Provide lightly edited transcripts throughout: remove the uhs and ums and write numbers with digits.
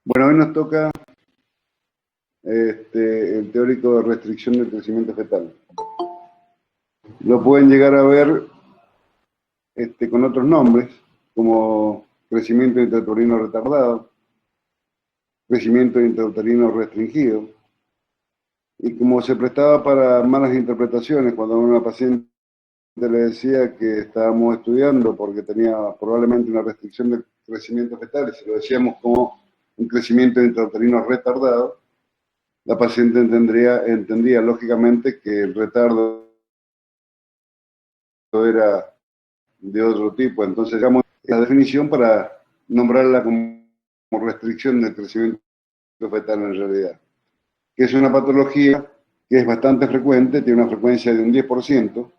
Bueno, hoy nos toca el teórico de restricción del crecimiento fetal. Lo pueden llegar a ver con otros nombres, como crecimiento intrauterino retardado, crecimiento intrauterino restringido, y como se prestaba para malas interpretaciones cuando a una paciente le decía que estábamos estudiando porque tenía probablemente una restricción del crecimiento fetal, y se lo decíamos como un crecimiento intrauterino retardado, la paciente entendía lógicamente que el retardo era de otro tipo. Entonces llamamos la definición para nombrarla como restricción del crecimiento fetal en realidad, que es una patología que es bastante frecuente, tiene una frecuencia de un 10%.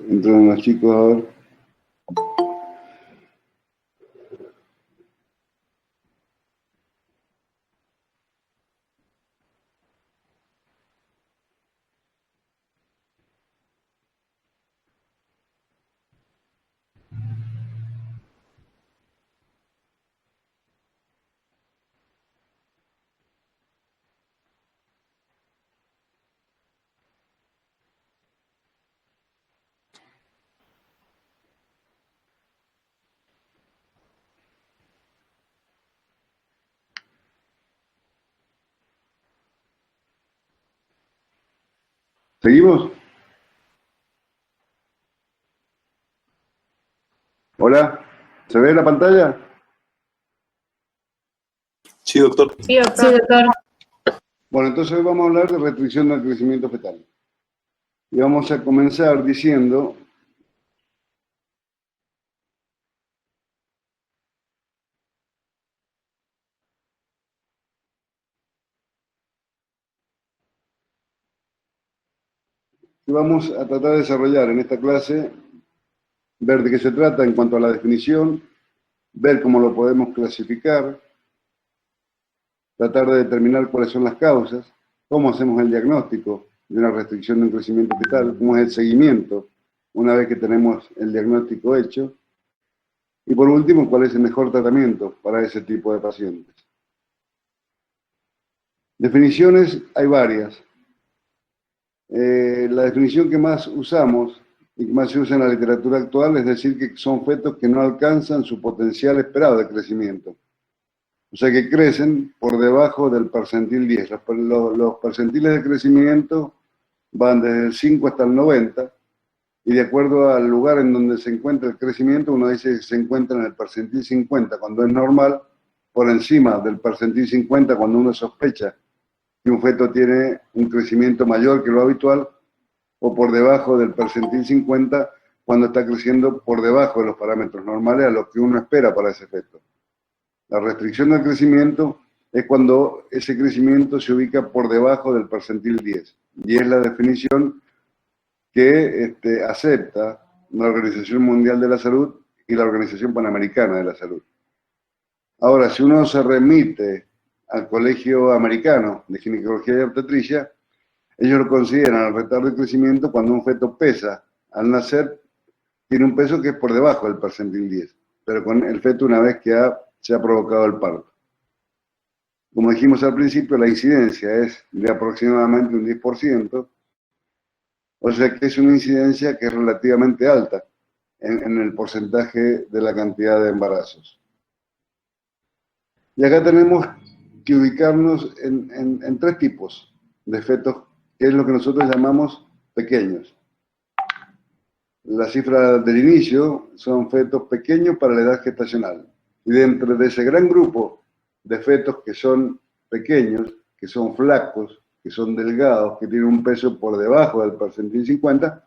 Entran los chicos a ver. ¿Seguimos? Hola, ¿se ve la pantalla? Sí, doctor. Sí, doctor. Bueno, entonces hoy vamos a hablar de restricción del crecimiento fetal. Y vamos a comenzar diciendo que vamos a tratar de desarrollar en esta clase, ver de qué se trata en cuanto a la definición, ver cómo lo podemos clasificar, tratar de determinar cuáles son las causas, cómo hacemos el diagnóstico de una restricción del crecimiento fetal, cómo es el seguimiento una vez que tenemos el diagnóstico hecho, y por último, cuál es el mejor tratamiento para ese tipo de pacientes. Definiciones hay varias. La definición que más usamos y que más se usa en la literatura actual es decir que son fetos que no alcanzan su potencial esperado de crecimiento. O sea que crecen por debajo del percentil 10. Los percentiles de crecimiento van desde el 5 hasta el 90, y de acuerdo al lugar en donde se encuentra el crecimiento, uno dice que se encuentra en el percentil 50 cuando es normal, por encima del percentil 50 cuando uno sospecha que un feto tiene un crecimiento mayor que lo habitual, o por debajo del percentil 50 cuando está creciendo por debajo de los parámetros normales a los que uno espera para ese feto. La restricción del crecimiento es cuando ese crecimiento se ubica por debajo del percentil 10, y es la definición que acepta la Organización Mundial de la Salud y la Organización Panamericana de la Salud. Ahora, si uno se remite al Colegio Americano de Ginecología y Obstetricia, ellos lo consideran el retardo de crecimiento cuando un feto pesa al nacer, tiene un peso que es por debajo del percentil 10, pero con el feto una vez que se ha provocado el parto. Como dijimos al principio, la incidencia es de aproximadamente un 10%, o sea que es una incidencia que es relativamente alta en el porcentaje de la cantidad de embarazos. Y acá tenemos que ubicarnos en tres tipos de fetos, que es lo que nosotros llamamos pequeños. La cifra del inicio son fetos pequeños para la edad gestacional. Y dentro de ese gran grupo de fetos que son pequeños, que son flacos, que son delgados, que tienen un peso por debajo del percentil 50,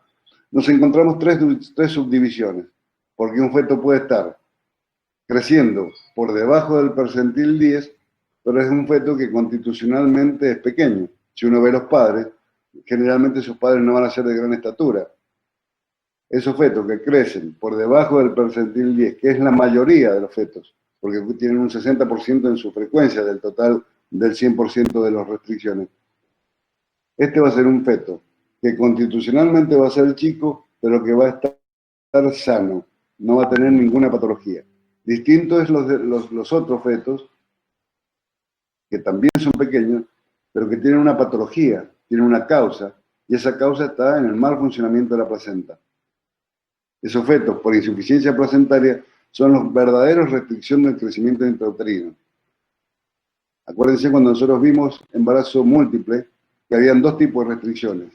nos encontramos tres subdivisiones, porque un feto puede estar creciendo por debajo del percentil 10, pero es un feto que constitucionalmente es pequeño. Si uno ve a los padres, generalmente sus padres no van a ser de gran estatura. Esos fetos que crecen por debajo del percentil 10, que es la mayoría de los fetos, porque tienen un 60% en su frecuencia del total del 100% de las restricciones, Este va a ser un feto que constitucionalmente va a ser chico, pero que va a estar sano, no va a tener ninguna patología. Distinto es los otros fetos, que también son pequeños, pero que tienen una patología, tienen una causa, y esa causa está en el mal funcionamiento de la placenta. Esos fetos, por insuficiencia placentaria, son los verdaderos restricciones del crecimiento intrauterino. Acuérdense cuando nosotros vimos embarazo múltiple, que habían dos tipos de restricciones.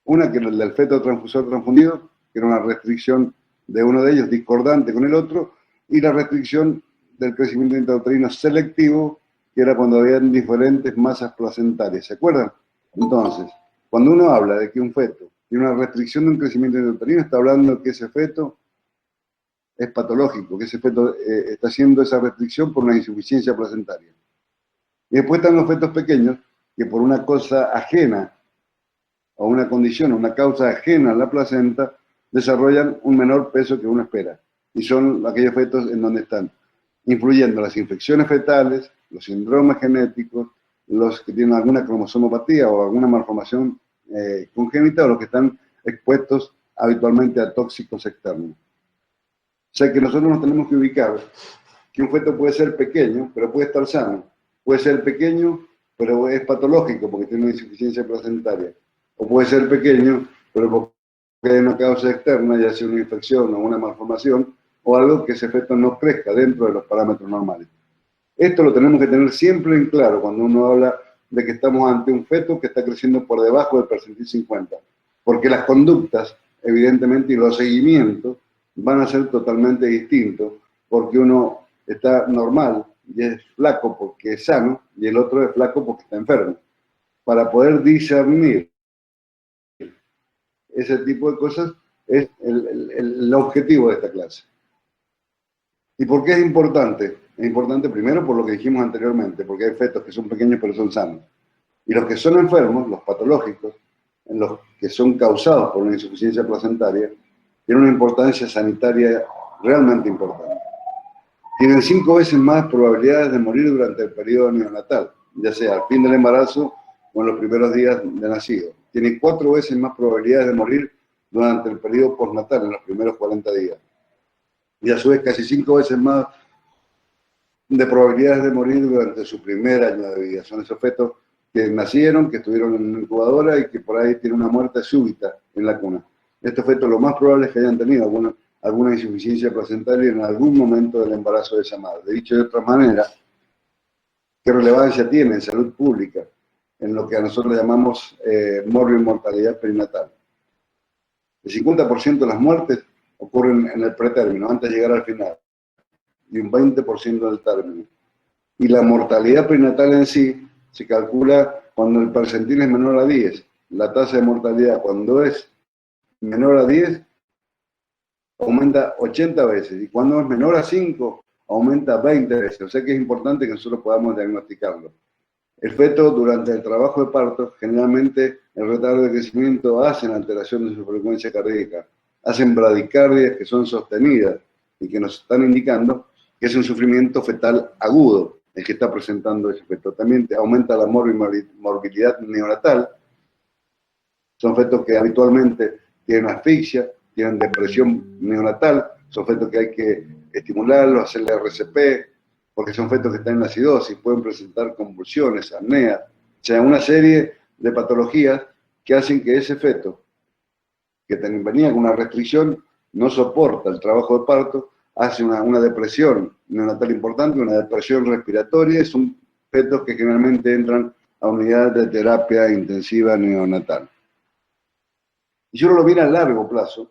Una que era el del feto transfusor transfundido, que era una restricción de uno de ellos discordante con el otro, y la restricción del crecimiento intrauterino selectivo, que era cuando habían diferentes masas placentarias. ¿Se acuerdan? Entonces, cuando uno habla de que un feto tiene una restricción de un crecimiento intrauterino, está hablando de que ese feto es patológico, que ese feto está haciendo esa restricción por una insuficiencia placentaria. Y después están los fetos pequeños, que por una cosa ajena, o una condición, una causa ajena a la placenta, desarrollan un menor peso que uno espera. Y son aquellos fetos en donde están influyendo las infecciones fetales, los síndromes genéticos, los que tienen alguna cromosomopatía o alguna malformación congénita, o los que están expuestos habitualmente a tóxicos externos. O sea que nosotros nos tenemos que ubicar que un feto puede ser pequeño, pero puede estar sano. Puede ser pequeño, pero es patológico porque tiene una insuficiencia placentaria. O puede ser pequeño, pero porque hay una causa externa, ya sea una infección o una malformación, o algo que ese feto no crezca dentro de los parámetros normales. Esto lo tenemos que tener siempre en claro cuando uno habla de que estamos ante un feto que está creciendo por debajo del percentil 50. Porque las conductas, evidentemente, y los seguimientos van a ser totalmente distintos, porque uno está normal y es flaco porque es sano, y el otro es flaco porque está enfermo. Para poder discernir ese tipo de cosas es el objetivo de esta clase. ¿Y por qué es importante? Es importante primero por lo que dijimos anteriormente, porque hay fetos que son pequeños pero son sanos. Y los que son enfermos, los patológicos, los que son causados por una insuficiencia placentaria, tienen una importancia sanitaria realmente importante. Tienen 5 veces más probabilidades de morir durante el periodo neonatal, ya sea al fin del embarazo o en los primeros días de nacido. Tienen 4 veces más probabilidades de morir durante el periodo postnatal, en los primeros 40 días. Y a su vez casi 5 veces más de probabilidades de morir durante su primer año de vida. Son esos fetos que nacieron, que estuvieron en una incubadora y que por ahí tienen una muerte súbita en la cuna. Estos fetos lo más probable es que hayan tenido alguna insuficiencia placentaria en algún momento del embarazo de esa madre. Dicho de otra manera, ¿qué relevancia tiene en salud pública en lo que a nosotros le llamamos mortalidad perinatal? El 50% de las muertes ocurren en el pretérmino, antes de llegar al final, y un 20% del término. Y la mortalidad perinatal en sí se calcula cuando el percentil es menor a 10. La tasa de mortalidad cuando es menor a 10 aumenta 80 veces, y cuando es menor a 5 aumenta 20 veces. O sea que es importante que nosotros podamos diagnosticarlo. El feto durante el trabajo de parto, generalmente el retardo de crecimiento hacen alteración de su frecuencia cardíaca, hacen bradicardias que son sostenidas y que nos están indicando que es un sufrimiento fetal agudo el que está presentando ese feto. También aumenta la morbilidad neonatal. Son fetos que habitualmente tienen asfixia, tienen depresión neonatal, son fetos que hay que estimularlos, hacerle RCP, porque son fetos que están en acidosis, pueden presentar convulsiones, apnea, o sea, una serie de patologías que hacen que ese feto, que venía con una restricción, no soporta el trabajo de parto, hace una depresión neonatal importante, una depresión respiratoria, son fetos que generalmente entran a unidades de terapia intensiva neonatal. Y si uno lo mira a largo plazo,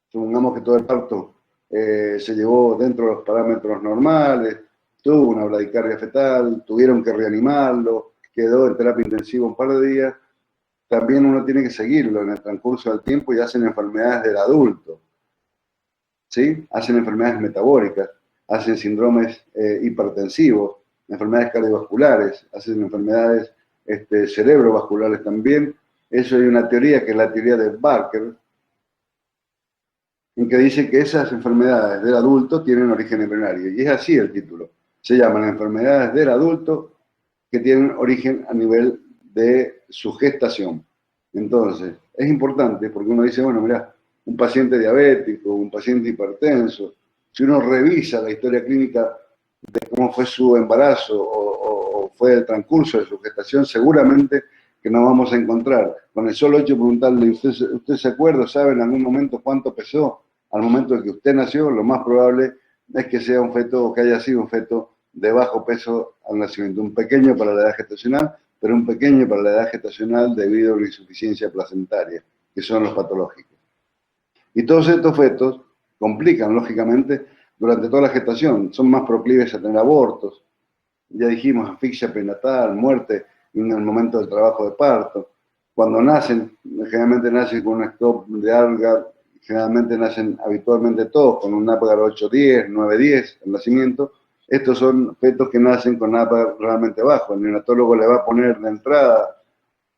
supongamos que todo el parto se llevó dentro de los parámetros normales, tuvo una bradicardia fetal, tuvieron que reanimarlo, quedó en terapia intensiva un par de días, también uno tiene que seguirlo en el transcurso del tiempo y hacen enfermedades del adulto, ¿sí? Hacen enfermedades metabólicas, hacen síndromes hipertensivos, enfermedades cardiovasculares, hacen enfermedades cerebrovasculares también. Eso hay una teoría que es la teoría de Barker, en que dice que esas enfermedades del adulto tienen origen embrionario. Y es así el título. Se llaman enfermedades del adulto que tienen origen a nivel de su gestación. Entonces, es importante porque uno dice, bueno, mira, un paciente diabético, un paciente hipertenso, si uno revisa la historia clínica de cómo fue su embarazo o fue el transcurso de su gestación, seguramente que nos vamos a encontrar con el solo hecho de preguntarle, ¿usted se acuerda, sabe en algún momento cuánto pesó al momento de que usted nació? Lo más probable es que sea un feto o que haya sido un feto de bajo peso al nacimiento, un pequeño para la edad gestacional, pero un pequeño para la edad gestacional debido a una insuficiencia placentaria, que son los patológicos. Y todos estos fetos complican, lógicamente, durante toda la gestación, son más proclives a tener abortos, ya dijimos, asfixia prenatal, muerte en el momento del trabajo de parto. Cuando nacen, generalmente nacen con un stop de Apgar, generalmente nacen habitualmente todos con un Apgar 8-10, 9-10 el nacimiento. Estos son fetos que nacen con Apgar realmente bajo. El neonatólogo le va a poner de entrada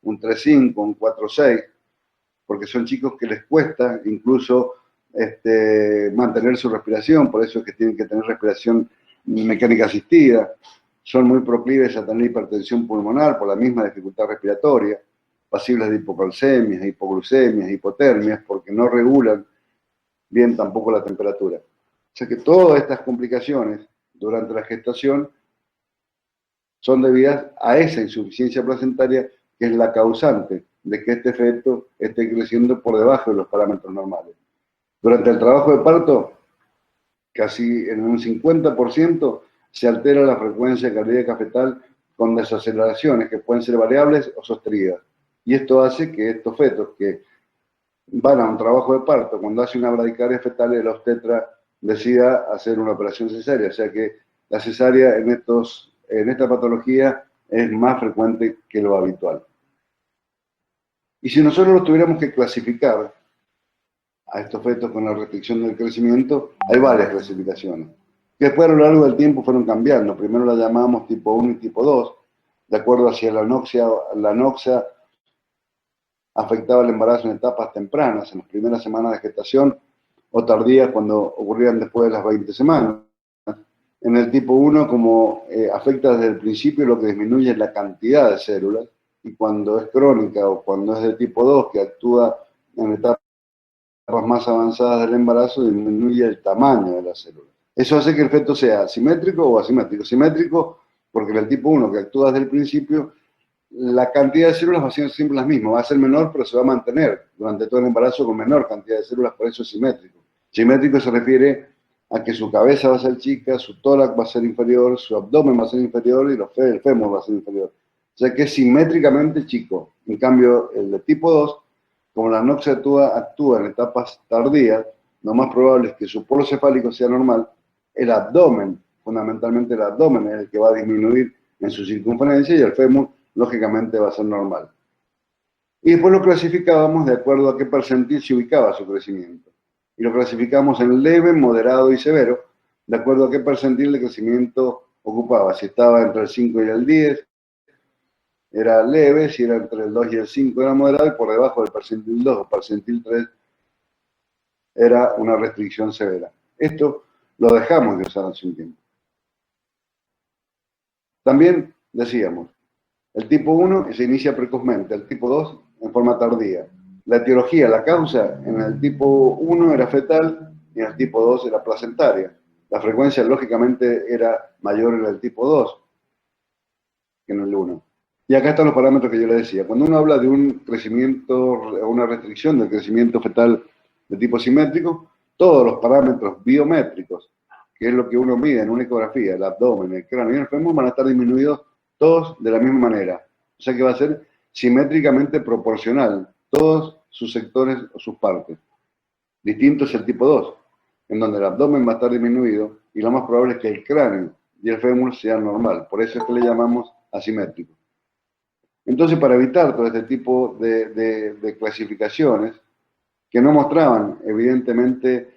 un 3-5, un 4-6, porque son chicos que les cuesta incluso mantener su respiración, por eso es que tienen que tener respiración mecánica asistida. Son muy proclives a tener hipertensión pulmonar por la misma dificultad respiratoria, pasibles de hipocalcemias, hipoglucemias, hipotermias, porque no regulan bien tampoco la temperatura. O sea que todas estas complicaciones durante la gestación son debidas a esa insuficiencia placentaria que es la causante de que este feto esté creciendo por debajo de los parámetros normales. Durante el trabajo de parto, casi en un 50%, se altera la frecuencia cardíaca fetal con desaceleraciones que pueden ser variables o sostenidas. Y esto hace que estos fetos que van a un trabajo de parto, cuando hace una bradicardia fetal, el obstetra decida hacer una operación cesárea. O sea que la cesárea en esta patología es más frecuente que lo habitual. Y si nosotros los tuviéramos que clasificar a estos fetos con la restricción del crecimiento, hay varias clasificaciones, que después a lo largo del tiempo fueron cambiando. Primero la llamábamos tipo 1 y tipo 2, de acuerdo a si la anoxia afectaba el embarazo en etapas tempranas, en las primeras semanas de gestación, o tardías cuando ocurrían después de las 20 semanas. En el tipo 1, como afecta desde el principio, lo que disminuye es la cantidad de células, y cuando es crónica o cuando es de tipo 2, que actúa en etapas más avanzadas del embarazo, disminuye el tamaño de las células. Eso hace que el feto sea simétrico o asimétrico. Simétrico porque en el tipo 1, que actúa desde el principio, la cantidad de células va a ser siempre las mismas, va a ser menor, pero se va a mantener durante todo el embarazo con menor cantidad de células, por eso es simétrico. Simétrico se refiere a que su cabeza va a ser chica, su tórax va a ser inferior, su abdomen va a ser inferior y el fémur va a ser inferior. O sea que es simétricamente chico. En cambio, el de tipo 2, como la anoxia actúa en etapas tardías, lo más probable es que su polo cefálico sea normal, el abdomen, fundamentalmente el abdomen, es el que va a disminuir en su circunferencia y el fémur, lógicamente, va a ser normal. Y después lo clasificábamos de acuerdo a qué percentil se ubicaba su crecimiento. Y lo clasificamos en leve, moderado y severo, de acuerdo a qué percentil de crecimiento ocupaba. Si estaba entre el 5 y el 10, era leve; si era entre el 2 y el 5 era moderado, y por debajo del percentil 2 o percentil 3 era una restricción severa. Esto lo dejamos de usar hace un tiempo. También decíamos, el tipo 1 se inicia precozmente, el tipo 2 en forma tardía. La etiología, la causa, en el tipo 1 era fetal y en el tipo 2 era placentaria. La frecuencia, lógicamente, era mayor en el tipo 2 que en el 1. Y acá están los parámetros que yo les decía. Cuando uno habla de un crecimiento o una restricción del crecimiento fetal de tipo simétrico, todos los parámetros biométricos, que es lo que uno mide en una ecografía, el abdomen, el cráneo y el fémur, van a estar disminuidos todos de la misma manera. O sea que va a ser simétricamente proporcional, todos sus sectores o sus partes. Distinto es el tipo 2, en donde el abdomen va a estar disminuido y lo más probable es que el cráneo y el fémur sean normal. Por eso es que le llamamos asimétrico. Entonces, para evitar todo este tipo de clasificaciones que no mostraban, evidentemente,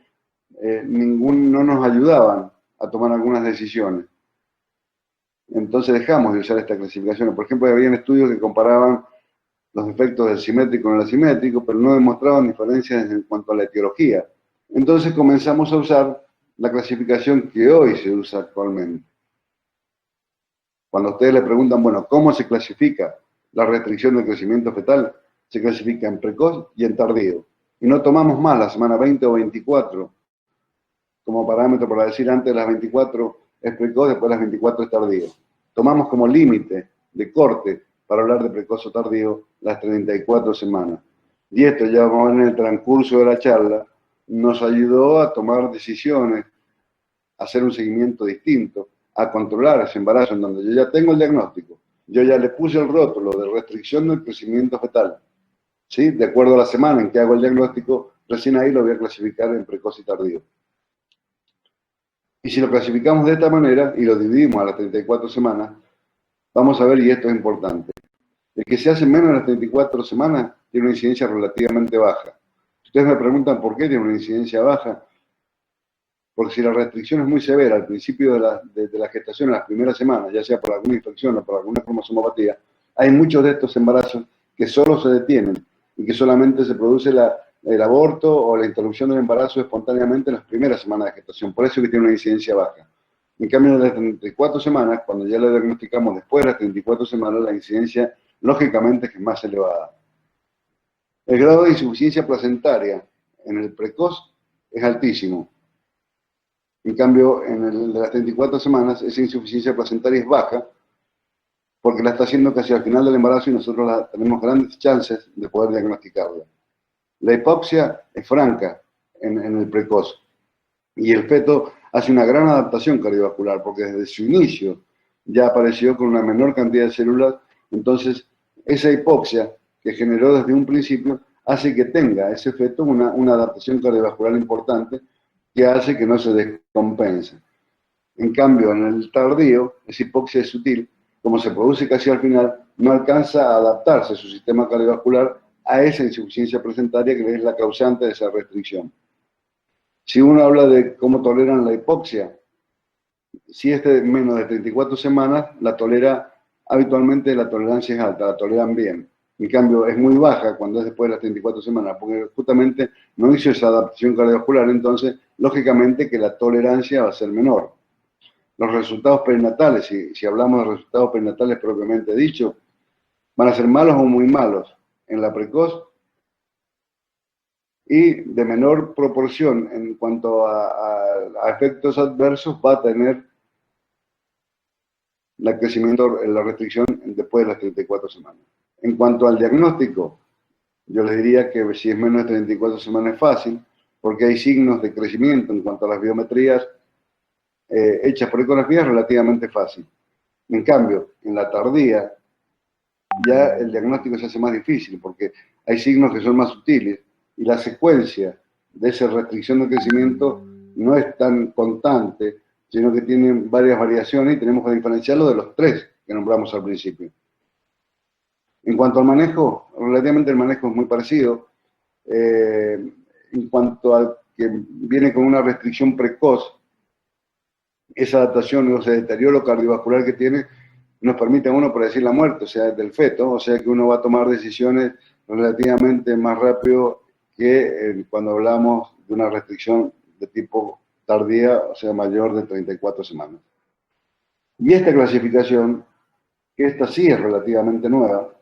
no nos ayudaban a tomar algunas decisiones. Entonces dejamos de usar estas clasificaciones. Por ejemplo, había estudios que comparaban los efectos del simétrico con el asimétrico, pero no demostraban diferencias en cuanto a la etiología. Entonces comenzamos a usar la clasificación que hoy se usa actualmente. Cuando ustedes le preguntan, bueno, ¿cómo se clasifica la restricción del crecimiento fetal se clasifica en precoz y en tardío. Y no tomamos más la semana 20 o 24 como parámetro para decir antes de las 24 es precoz, después de las 24 es tardío. Tomamos como límite de corte para hablar de precoz o tardío las 34 semanas. Y esto ya vamos a ver en el transcurso de la charla, nos ayudó a tomar decisiones, a hacer un seguimiento distinto, a controlar ese embarazo en donde yo ya tengo el diagnóstico, yo ya le puse el rótulo de restricción del crecimiento fetal, ¿sí? De acuerdo a la semana en que hago el diagnóstico, recién ahí lo voy a clasificar en precoz y tardío. Y si lo clasificamos de esta manera y lo dividimos a las 34 semanas, vamos a ver, y esto es importante, el que se hace menos de las 34 semanas tiene una incidencia relativamente baja. Ustedes me preguntan por qué tiene una incidencia baja. Porque si la restricción es muy severa al principio de la gestación, en las primeras semanas, ya sea por alguna infección o por alguna cromosomopatía, hay muchos de estos embarazos que solo se detienen y que solamente se produce el aborto o la interrupción del embarazo espontáneamente en las primeras semanas de gestación. Por eso es que tiene una incidencia baja. En cambio, en las 34 semanas, cuando ya la diagnosticamos después de las 34 semanas, la incidencia, lógicamente, es más elevada. El grado de insuficiencia placentaria en el precoz es altísimo. En cambio, en el de las 34 semanas, esa insuficiencia placentaria es baja, porque la está haciendo casi al final del embarazo y nosotros tenemos grandes chances de poder diagnosticarla. La hipoxia es franca en el precoz, y el feto hace una gran adaptación cardiovascular, porque desde su inicio ya apareció con una menor cantidad de células, entonces esa hipoxia que generó desde un principio hace que tenga ese feto una adaptación cardiovascular importante, que hace que no se descompense. En cambio, en el tardío, esa hipoxia es sutil, como se produce casi al final, no alcanza a adaptarse su sistema cardiovascular a esa insuficiencia placentaria que es la causante de esa restricción. Si uno habla de cómo toleran la hipoxia, si es de menos de 34 semanas, habitualmente la tolerancia es alta, la toleran bien. En cambio, es muy baja cuando es después de las 34 semanas, porque justamente no hizo esa adaptación cardiovascular, entonces, lógicamente que la tolerancia va a ser menor. Los resultados perinatales, si hablamos de resultados perinatales propiamente dicho, van a ser malos o muy malos en la precoz y de menor proporción en cuanto a efectos adversos va a tener la restricción después de las 34 semanas. En cuanto al diagnóstico, yo les diría que si es menos de 34 semanas es fácil, porque hay signos de crecimiento en cuanto a las biometrías hechas por ecografía, es relativamente fácil. En cambio, en la tardía, ya el diagnóstico se hace más difícil, porque hay signos que son más sutiles, y la secuencia de esa restricción de crecimiento no es tan constante, sino que tiene varias variaciones y tenemos que diferenciarlo de los tres que nombramos al principio. En cuanto al manejo, relativamente el manejo es muy parecido. En cuanto al que viene con una restricción precoz, esa adaptación o ese deterioro cardiovascular que tiene nos permite a uno predecir la muerte, o sea, del feto, o sea que uno va a tomar decisiones relativamente más rápido que cuando hablamos de una restricción de tipo tardía, o sea, mayor de 34 semanas. Y esta clasificación, que esta sí es relativamente nueva,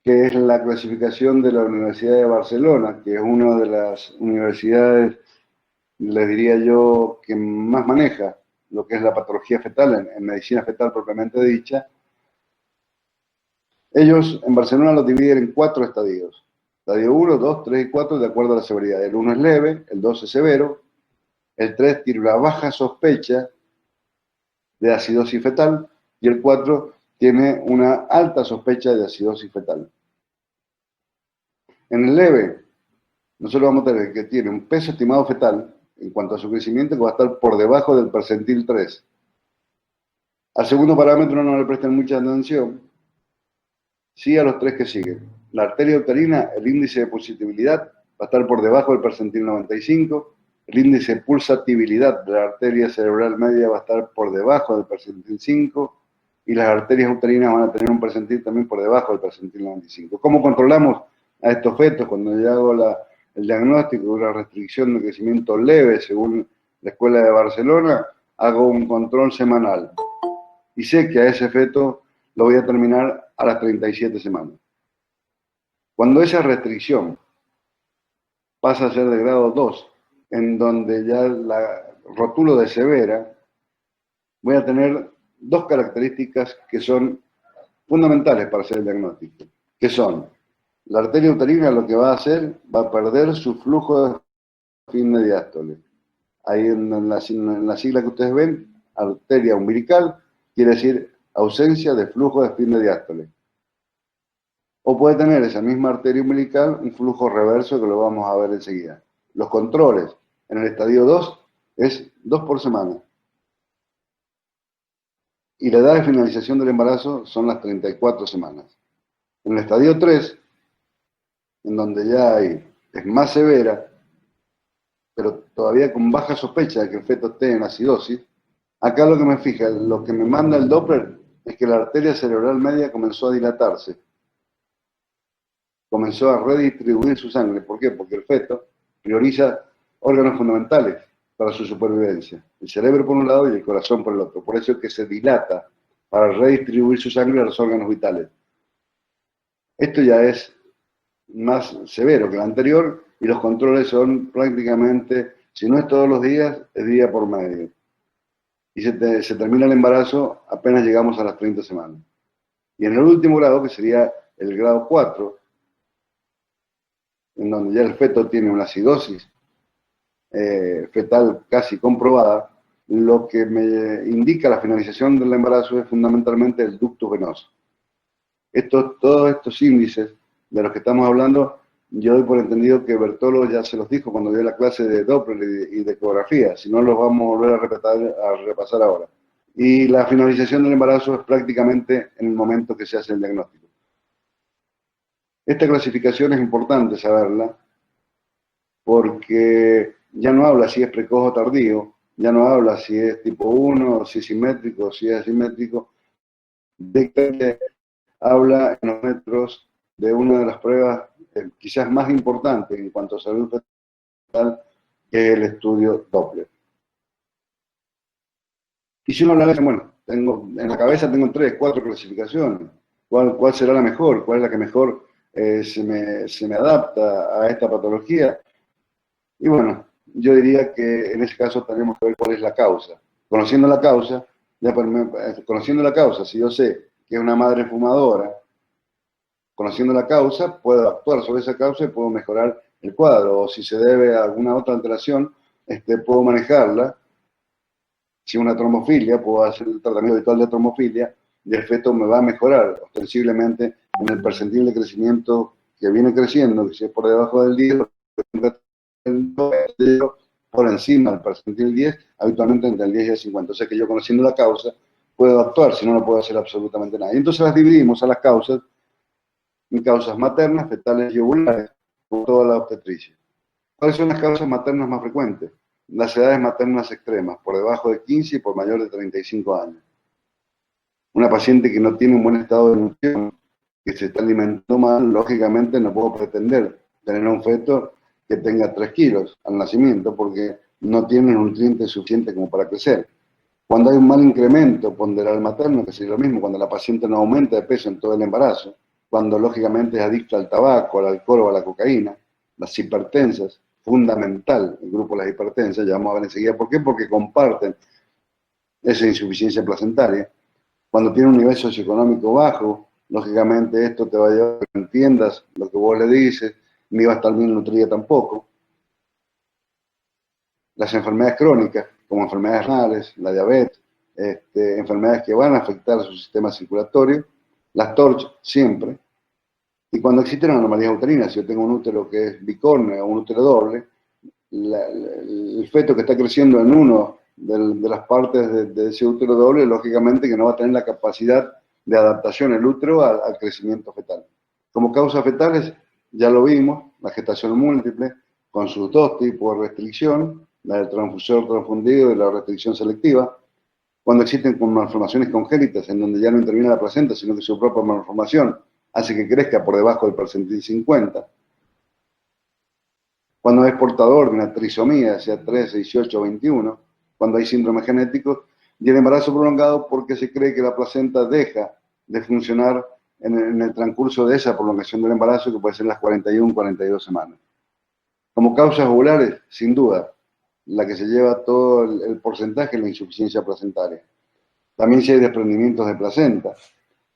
que es la clasificación de la Universidad de Barcelona, que es una de las universidades, les diría yo, que más maneja lo que es la patología fetal, en medicina fetal propiamente dicha. Ellos en Barcelona lo dividen en 4 estadios. Estadio 1, 2, 3 y 4, de acuerdo a la severidad. El 1 es leve, el 2 es severo, el 3 tiene una baja sospecha de acidosis fetal y el 4 tiene una alta sospecha de acidosis fetal. En el leve, nosotros vamos a tener que tiene un peso estimado fetal en cuanto a su crecimiento que va a estar por debajo del percentil 3. Al segundo parámetro no le prestan mucha atención, sí a los 3 que siguen. La arteria uterina, el índice de pulsatividad va a estar por debajo del percentil 95, el índice de pulsatividad de la arteria cerebral media va a estar por debajo del percentil 5 y las arterias uterinas van a tener un percentil también por debajo del percentil 95. ¿Cómo controlamos a estos fetos cuando yo hago el diagnóstico de una restricción de crecimiento leve según la Escuela de Barcelona? Hago un control semanal y sé que a ese feto lo voy a terminar a las 37 semanas. Cuando esa restricción pasa a ser de grado 2, en donde ya la rótulo de severa, voy a tener dos características que son fundamentales para hacer el diagnóstico, que son, la arteria uterina lo que va a hacer, va a perder su flujo de fin de diástole. Ahí en la sigla que ustedes ven, arteria umbilical, quiere decir ausencia de flujo de fin de diástole. O puede tener esa misma arteria umbilical un flujo reverso que lo vamos a ver enseguida. Los controles en el estadio 2 es 2 por semana. Y la edad de finalización del embarazo son las 34 semanas. En el estadio 3, en donde ya es más severa, pero todavía con baja sospecha de que el feto esté en acidosis, acá lo que me fija, lo que me manda el Doppler es que la arteria cerebral media comenzó a dilatarse. Comenzó a redistribuir su sangre. ¿Por qué? Porque el feto prioriza órganos fundamentales para su supervivencia. El cerebro por un lado y el corazón por el otro. Por eso es que se dilata para redistribuir su sangre a los órganos vitales. Esto ya es más severo que el anterior y los controles son prácticamente, si no es todos los días, es día por medio. Y se termina el embarazo apenas llegamos a las 30 semanas. Y en el último grado, que sería el grado 4, en donde ya el feto tiene una acidosis fetal casi comprobada, lo que me indica la finalización del embarazo es fundamentalmente el ductus venoso. Todos estos índices de los que estamos hablando, yo doy por entendido que Bertolo ya se los dijo cuando dio la clase de Doppler y de ecografía, si no los vamos a volver a repasar ahora. Y la finalización del embarazo es prácticamente en el momento que se hace el diagnóstico. Esta clasificación es importante saberla, porque ya no habla si es precoz o tardío, ya no habla si es tipo 1, si es simétrico, si es asimétrico, habla en los metros de una de las pruebas quizás más importantes en cuanto a salud fetal, que es el estudio Doppler. Y si uno habla de, bueno, en la cabeza tengo 3, 4 clasificaciones, ¿cuál será la mejor? ¿Cuál es la que mejor se me adapta a esta patología? Y bueno, yo diría que en ese caso tenemos que ver cuál es la causa. Conociendo la causa, si yo sé que es una madre fumadora, conociendo la causa, puedo actuar sobre esa causa y puedo mejorar el cuadro. O si se debe a alguna otra alteración, puedo manejarla. Si una trombofilia, puedo hacer el tratamiento habitual de trombofilia y el feto me va a mejorar ostensiblemente en el percentil de crecimiento que viene creciendo, que si es por debajo del 10, por encima del percentil 10, habitualmente entre el 10 y el 50. O sea que yo, conociendo la causa, puedo actuar, si no, no puedo hacer absolutamente nada. Y entonces las dividimos a las causas en causas maternas, fetales y ovulares, como toda la obstetricia. ¿Cuáles son las causas maternas más frecuentes? Las edades maternas extremas, por debajo de 15 y por mayor de 35 años. Una paciente que no tiene un buen estado de nutrición, que se está alimentando mal, lógicamente no puedo pretender tener un feto que tenga 3 kilos al nacimiento, porque no tiene nutrientes suficientes como para crecer. Cuando hay un mal incremento ponderal materno, que sería lo mismo, cuando la paciente no aumenta de peso en todo el embarazo, cuando lógicamente es adicta al tabaco, al alcohol o a la cocaína, las hipertensas, fundamental el grupo de las hipertensas, ya vamos a ver enseguida por qué, porque comparten esa insuficiencia placentaria. Cuando tiene un nivel socioeconómico bajo, lógicamente esto te va a llevar a que entiendas lo que vos le dices, ni va a estar bien nutrida tampoco. Las enfermedades crónicas, como enfermedades renales, la diabetes, enfermedades que van a afectar a su sistema circulatorio, las TORCH siempre. Y cuando existen anomalías uterinas, si yo tengo un útero que es bicórneo o un útero doble, el feto que está creciendo en uno de las partes de ese útero doble, lógicamente que no va a tener la capacidad de adaptación el útero al crecimiento fetal. Como causas fetales, ya lo vimos, la gestación múltiple, con sus dos tipos de restricción, la del transfusor transfundido y la restricción selectiva. Cuando existen malformaciones congénitas, en donde ya no interviene la placenta, sino que su propia malformación hace que crezca por debajo del percentil 50. Cuando es portador de una trisomía, sea 13, 18 o 21, cuando hay síndrome genético, y el embarazo prolongado porque se cree que la placenta deja de funcionar en el transcurso de esa prolongación del embarazo, que puede ser las 41, 42 semanas. Como causas ovulares, sin duda, la que se lleva todo el porcentaje es la insuficiencia placentaria. También si hay desprendimientos de placenta,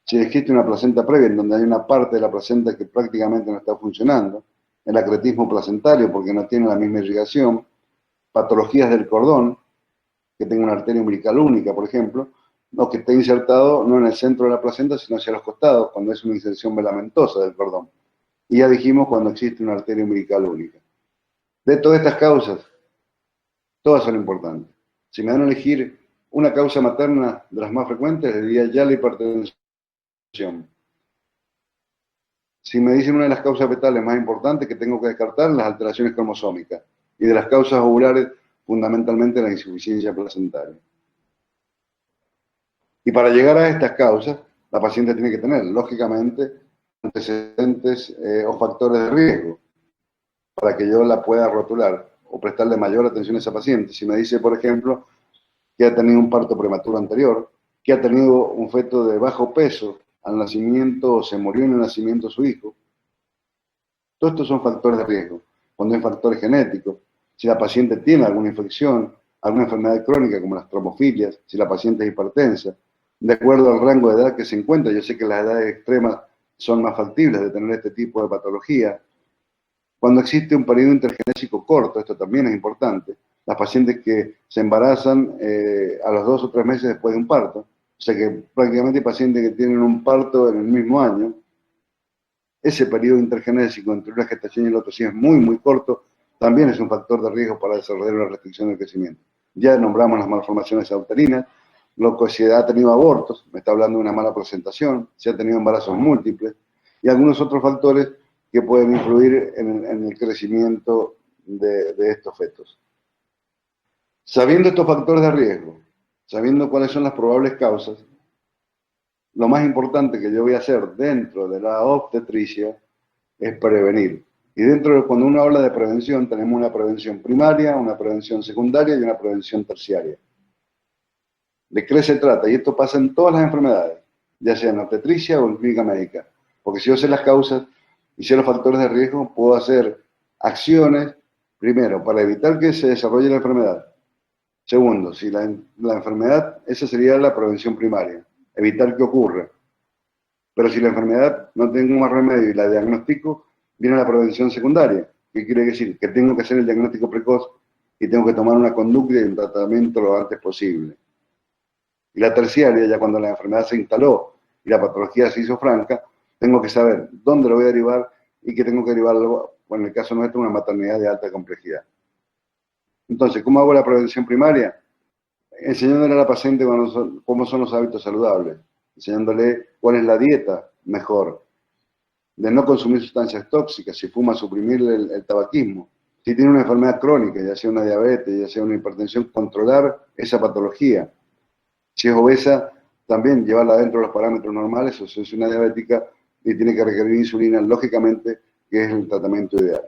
si existe una placenta previa en donde hay una parte de la placenta que prácticamente no está funcionando, el acretismo placentario porque no tiene la misma irrigación, patologías del cordón, que tenga una arteria umbilical única, por ejemplo, o que esté insertado no en el centro de la placenta, sino hacia los costados, cuando es una inserción velamentosa del cordón. Y ya dijimos cuando existe una arteria umbilical única. De todas estas causas, todas son importantes. Si me dan a elegir una causa materna de las más frecuentes, diría ya la hipertensión. Si me dicen una de las causas fetales más importantes que tengo que descartar, las alteraciones cromosómicas. Y de las causas ovulares, fundamentalmente la insuficiencia placentaria. Y para llegar a estas causas, la paciente tiene que tener, lógicamente, antecedentes o factores de riesgo para que yo la pueda rotular o prestarle mayor atención a esa paciente. Si me dice, por ejemplo, que ha tenido un parto prematuro anterior, que ha tenido un feto de bajo peso al nacimiento o se murió en el nacimiento su hijo, todos estos son factores de riesgo. Cuando hay factores genéticos, si la paciente tiene alguna infección, alguna enfermedad crónica como las trombofilias, si la paciente es hipertensa, de acuerdo al rango de edad que se encuentra, yo sé que las edades extremas son más factibles de tener este tipo de patología. Cuando existe un periodo intergenésico corto, esto también es importante, las pacientes que se embarazan a los 2 o 3 meses después de un parto, o sea que prácticamente hay pacientes que tienen un parto en el mismo año, ese periodo intergenésico entre una gestación y el otro, si es muy, muy corto, también es un factor de riesgo para desarrollar una restricción del crecimiento. Ya nombramos las malformaciones uterinas, lo que se ha tenido abortos, me está hablando de una mala presentación, se ha tenido embarazos múltiples, y algunos otros factores que pueden influir en el crecimiento de estos fetos. Sabiendo estos factores de riesgo, sabiendo cuáles son las probables causas, lo más importante que yo voy a hacer dentro de la obstetricia es prevenir. Y dentro de cuando uno habla de prevención, tenemos una prevención primaria, una prevención secundaria y una prevención terciaria. ¿De qué se trata? Y esto pasa en todas las enfermedades, ya sea en obstetricia o en clínica médica. Porque si yo sé las causas y sé los factores de riesgo, puedo hacer acciones, primero, para evitar que se desarrolle la enfermedad. Segundo, si la enfermedad, esa sería la prevención primaria, evitar que ocurra. Pero si la enfermedad no tengo más remedio y la diagnostico, viene la prevención secundaria. ¿Qué quiere decir? Que tengo que hacer el diagnóstico precoz y tengo que tomar una conducta y un tratamiento lo antes posible. Y la terciaria, ya cuando la enfermedad se instaló y la patología se hizo franca, tengo que saber dónde lo voy a derivar y que tengo que derivarlo, bueno, en el caso nuestro, una maternidad de alta complejidad. Entonces, ¿cómo hago la prevención primaria? Enseñándole a la paciente cómo son los hábitos saludables, enseñándole cuál es la dieta mejor, de no consumir sustancias tóxicas, si fuma, suprimir el tabaquismo. Si tiene una enfermedad crónica, ya sea una diabetes, ya sea una hipertensión, controlar esa patología. Si es obesa, también llevarla dentro de los parámetros normales, o si es una diabética y tiene que requerir insulina, lógicamente, que es el tratamiento ideal.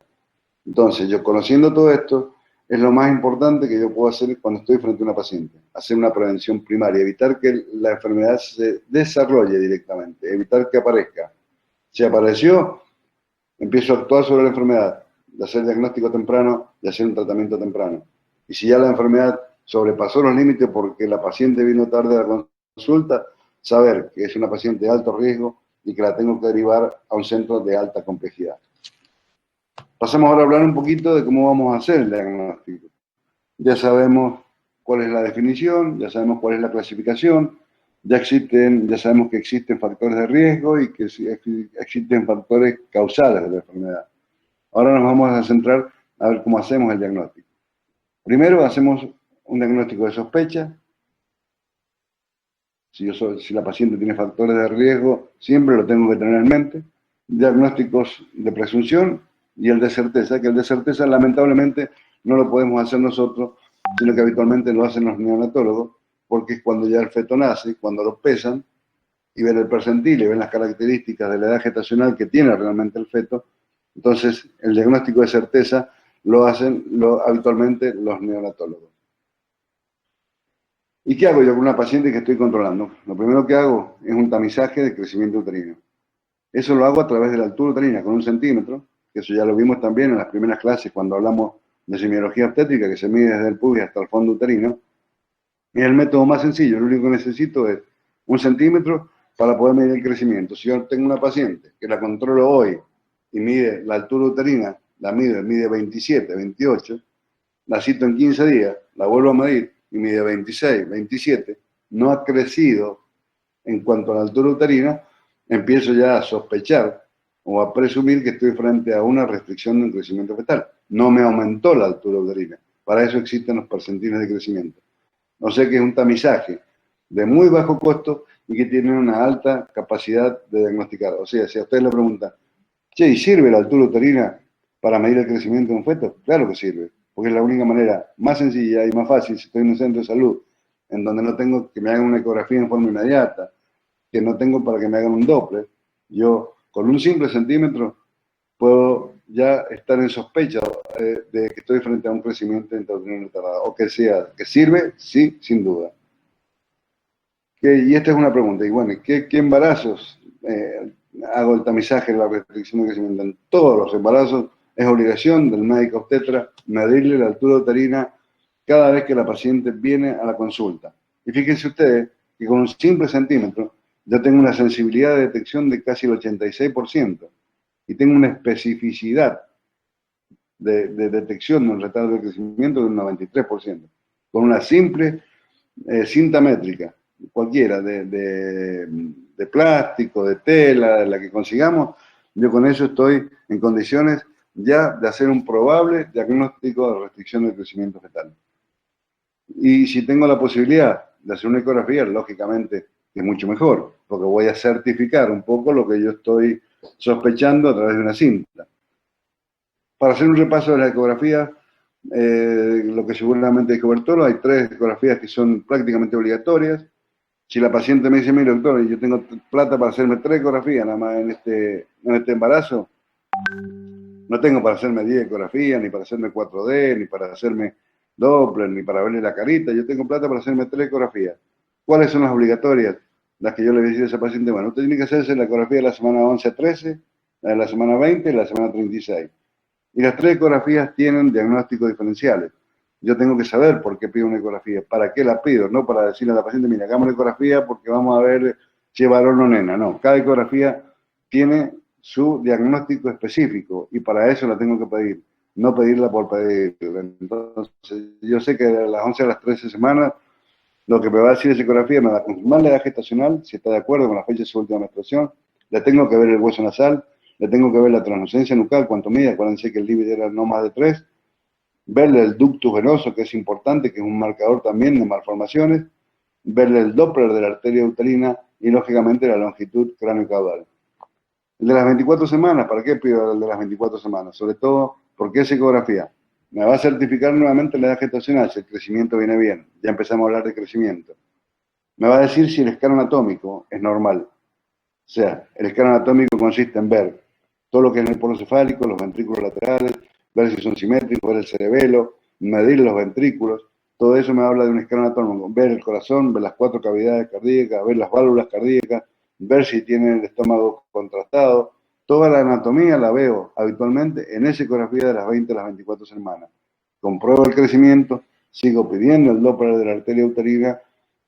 Entonces, yo conociendo todo esto, es lo más importante que yo puedo hacer cuando estoy frente a una paciente. Hacer una prevención primaria, evitar que la enfermedad se desarrolle directamente, evitar que aparezca. Si apareció, empiezo a actuar sobre la enfermedad, de hacer diagnóstico temprano y hacer un tratamiento temprano. Y si ya la enfermedad sobrepasó los límites porque la paciente vino tarde a la consulta, saber que es una paciente de alto riesgo y que la tengo que derivar a un centro de alta complejidad. Pasamos ahora a hablar un poquito de cómo vamos a hacer el diagnóstico. Ya sabemos cuál es la definición, ya sabemos cuál es la clasificación, ya sabemos que existen factores de riesgo y que existen factores causales de la enfermedad. Ahora nos vamos a centrar a ver cómo hacemos el diagnóstico. Primero hacemos un diagnóstico de sospecha. Si la paciente tiene factores de riesgo, siempre lo tengo que tener en mente. Diagnósticos de presunción y el de certeza, que el de certeza lamentablemente no lo podemos hacer nosotros, sino que habitualmente lo hacen los neonatólogos, porque es cuando ya el feto nace, cuando lo pesan y ven el percentil y ven las características de la edad gestacional que tiene realmente el feto. Entonces, el diagnóstico de certeza lo hacen habitualmente los neonatólogos. ¿Y qué hago yo con una paciente que estoy controlando? Lo primero que hago es un tamizaje de crecimiento uterino. Eso lo hago a través de la altura uterina con 1 centímetro, que eso ya lo vimos también en las primeras clases cuando hablamos de semiología obstétrica, que se mide desde el pubis hasta el fondo uterino. Es el método más sencillo, lo único que necesito es 1 centímetro para poder medir el crecimiento. Si yo tengo una paciente que la controlo hoy y mide la altura uterina, la mide 27, 28, la cito en 15 días, la vuelvo a medir y mide 26, 27, no ha crecido en cuanto a la altura uterina, empiezo ya a sospechar o a presumir que estoy frente a una restricción de un crecimiento fetal. No me aumentó la altura uterina. Para eso existen los percentiles de crecimiento. O sea que es un tamizaje de muy bajo costo y que tiene una alta capacidad de diagnosticar. O sea, si a ustedes le preguntan, che, ¿y sirve la altura uterina para medir el crecimiento de un feto? Claro que sirve, porque es la única manera más sencilla y más fácil si estoy en un centro de salud, en donde no tengo que me hagan una ecografía en forma inmediata, que no tengo para que me hagan un Doppler. Yo, con un simple centímetro, puedo ya estar en sospecha de que estoy frente a un crecimiento intrauterino retardado, o que sea, que sirve, sí, sin duda. Y esta es una pregunta, y bueno, ¿qué embarazos hago el tamizaje de la restricción de crecimiento? En todos los embarazos es obligación del médico obstetra medirle la altura uterina cada vez que la paciente viene a la consulta. Y fíjense ustedes que con un simple centímetro yo tengo una sensibilidad de detección de casi el 86% y tengo una especificidad de detección de un retardo de crecimiento de un 93%, con una simple cinta métrica, cualquiera, de plástico, de tela, de la que consigamos, yo con eso estoy en condiciones ya de hacer un probable diagnóstico de restricción del crecimiento fetal. Y si tengo la posibilidad de hacer una ecografía, lógicamente es mucho mejor, porque voy a certificar un poco lo que yo estoy sospechando a través de una cinta. Para hacer un repaso de la ecografía, lo que seguramente hay que ver todo, hay 3 ecografías que son prácticamente obligatorias. Si la paciente me dice, mire doctor, yo tengo plata para hacerme 3 ecografías nada más en este embarazo, no tengo para hacerme 10 ecografías, ni para hacerme 4D, ni para hacerme Doppler, ni para verle la carita, yo tengo plata para hacerme 3 ecografías. ¿Cuáles son las obligatorias? Las que yo le voy a decir a esa paciente, bueno, usted tiene que hacerse la ecografía de la semana 11 a 13, la de la semana 20 y la semana 36. Y las 3 ecografías tienen diagnósticos diferenciales. Yo tengo que saber por qué pido una ecografía, para qué la pido, no para decirle a la paciente, mira, hagamos una ecografía porque vamos a ver si es varón o nena. No, cada ecografía tiene su diagnóstico específico y para eso la tengo que pedir, no pedirla por pedirla. Entonces, yo sé que a las 11 a las 13 semanas, lo que me va a decir esa ecografía me va a confirmar la edad gestacional, si está de acuerdo con la fecha de su última menstruación, le tengo que ver el hueso nasal, le tengo que ver la translucencia nucal, cuánto mide, acuérdense que el límite era no más de 3, verle el ductus venoso, que es importante, que es un marcador también de malformaciones, verle el Doppler de la arteria uterina y, lógicamente, la longitud cráneo-caudal. El de las 24 semanas, ¿para qué pido el de las 24 semanas? Sobre todo, porque es ecografía. Me va a certificar nuevamente la edad gestacional, si el crecimiento viene bien. Ya empezamos a hablar de crecimiento. Me va a decir si el escáner anatómico es normal. O sea, el escáner anatómico consiste en ver todo lo que es el polo cefálico, los ventrículos laterales, ver si son simétricos, ver el cerebelo, medir los ventrículos. Todo eso me habla de un escáner anatómico. Ver el corazón, ver las 4 cavidades cardíacas, ver las válvulas cardíacas, ver si tiene el estómago contrastado. Toda la anatomía la veo habitualmente en esa ecografía de las 20 a las 24 semanas. Compruebo el crecimiento, sigo pidiendo el Doppler de la arteria uterina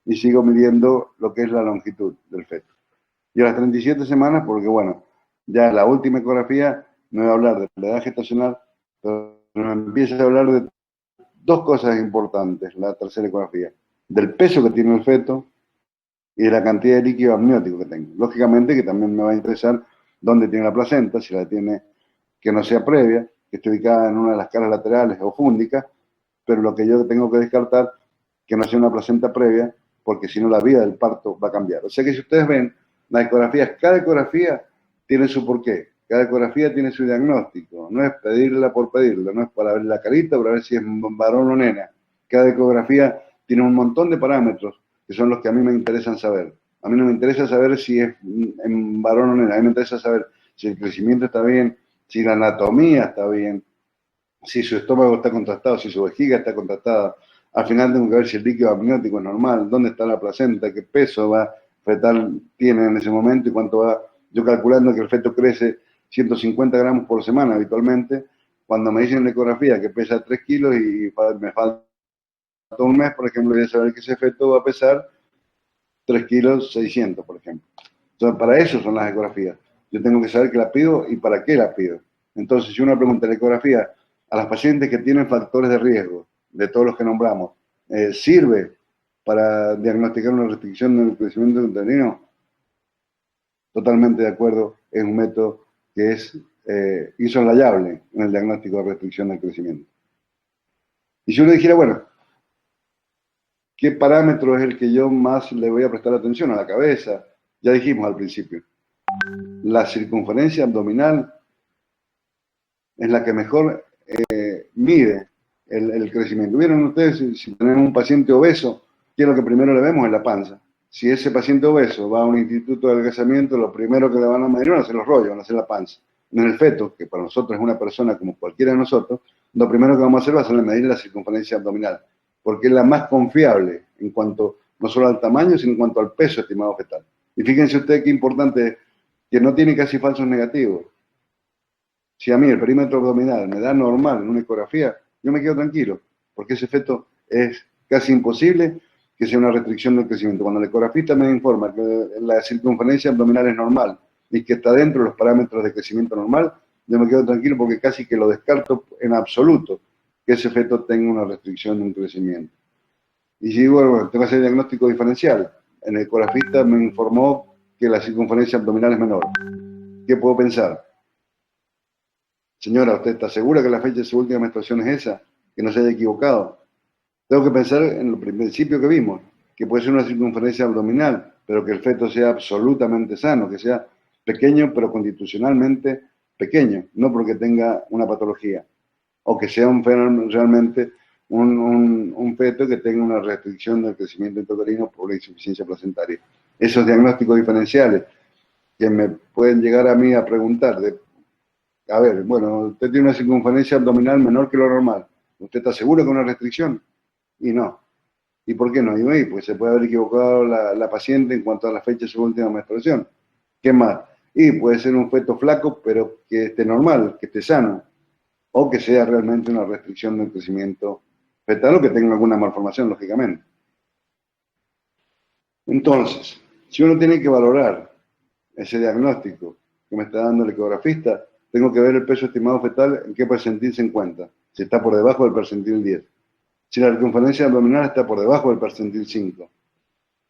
y sigo midiendo lo que es la longitud del feto. Y a las 37 semanas, porque bueno, ya la última ecografía me va a hablar de la edad gestacional, pero me empieza a hablar de 2 cosas importantes, la tercera ecografía, del peso que tiene el feto y de la cantidad de líquido amniótico que tengo. Lógicamente que también me va a interesar dónde tiene la placenta, si la tiene que no sea previa, que esté ubicada en una de las caras laterales o fúndica, pero lo que yo tengo que descartar, que no sea una placenta previa, porque si no la vida del parto va a cambiar. O sea que si ustedes ven, las ecografías, cada ecografía tiene su porqué, cada ecografía tiene su diagnóstico, no es pedirla por pedirla, no es para ver la carita, para ver si es varón o nena. Cada ecografía tiene un montón de parámetros que son los que a mí me interesan saber. A mí no me interesa saber si es en varón o nena, a mí me interesa saber si el crecimiento está bien, si la anatomía está bien, si su estómago está contrastado, si su vejiga está contrastada. Al final tengo que ver si el líquido amniótico es normal, dónde está la placenta, qué peso fetal tiene en ese momento y cuánto va Yo calculando que el feto crece 150 gramos por semana habitualmente, cuando me dicen en la ecografía que pesa 3 kilos y me falta un mes, por ejemplo, voy a saber que ese feto va a pesar 3 kilos 600, por ejemplo. Entonces, para eso son las ecografías. Yo tengo que saber que la pido y para qué la pido. Entonces, si uno pregunta en la ecografía a las pacientes que tienen factores de riesgo, de todos los que nombramos, ¿sirve para diagnosticar una restricción del crecimiento uterino? Totalmente de acuerdo, es un método que es insoslayable en el diagnóstico de restricción del crecimiento. Y si uno dijera, bueno, ¿qué parámetro es el que yo más le voy a prestar atención? A la cabeza. Ya dijimos al principio. La circunferencia abdominal es la que mejor mide el crecimiento. ¿Vieron ustedes si tenemos un paciente obeso, qué es lo que primero le vemos? En la panza. Si ese paciente obeso va a un instituto de adelgazamiento, lo primero que le van a medir van a ser los rollos, van a ser la panza. En el feto, que para nosotros es una persona como cualquiera de nosotros, lo primero que vamos a hacer va a ser medir la circunferencia abdominal, porque es la más confiable en cuanto no solo al tamaño, sino en cuanto al peso estimado fetal. Y fíjense ustedes qué importante es que no tiene casi falsos negativos. Si a mí el perímetro abdominal me da normal en una ecografía, yo me quedo tranquilo, porque ese feto es casi imposible que sea una restricción del crecimiento. Cuando el ecografista me informa que la circunferencia abdominal es normal y que está dentro de los parámetros de crecimiento normal, yo me quedo tranquilo porque casi que lo descarto en absoluto que ese feto tenga una restricción de un crecimiento. Y si digo, bueno, tengo que hacer diagnóstico diferencial, el ecografista me informó que la circunferencia abdominal es menor. ¿Qué puedo pensar? Señora, ¿usted está segura que la fecha de su última menstruación es esa? Que no se haya equivocado. Tengo que pensar en el principio que vimos, que puede ser una circunferencia abdominal, pero que el feto sea absolutamente sano, que sea pequeño, pero constitucionalmente pequeño, no porque tenga una patología, o que sea realmente un feto que tenga una restricción del crecimiento intrauterino por la insuficiencia placentaria. Esos diagnósticos diferenciales que me pueden llegar a mí a preguntar, a ver, bueno, usted tiene una circunferencia abdominal menor que lo normal, ¿usted está seguro que es una restricción? Y no. ¿Y por qué no? Y pues se puede haber equivocado la paciente en cuanto a la fecha de su última menstruación. ¿Qué más? Y puede ser un feto flaco, pero que esté normal, que esté sano, o que sea realmente una restricción del crecimiento fetal o que tenga alguna malformación, lógicamente. Entonces, si uno tiene que valorar ese diagnóstico que me está dando el ecografista, tengo que ver el peso estimado fetal en qué percentil se encuentra, si está por debajo del percentil 10. Si la circunferencia abdominal está por debajo del percentil 5.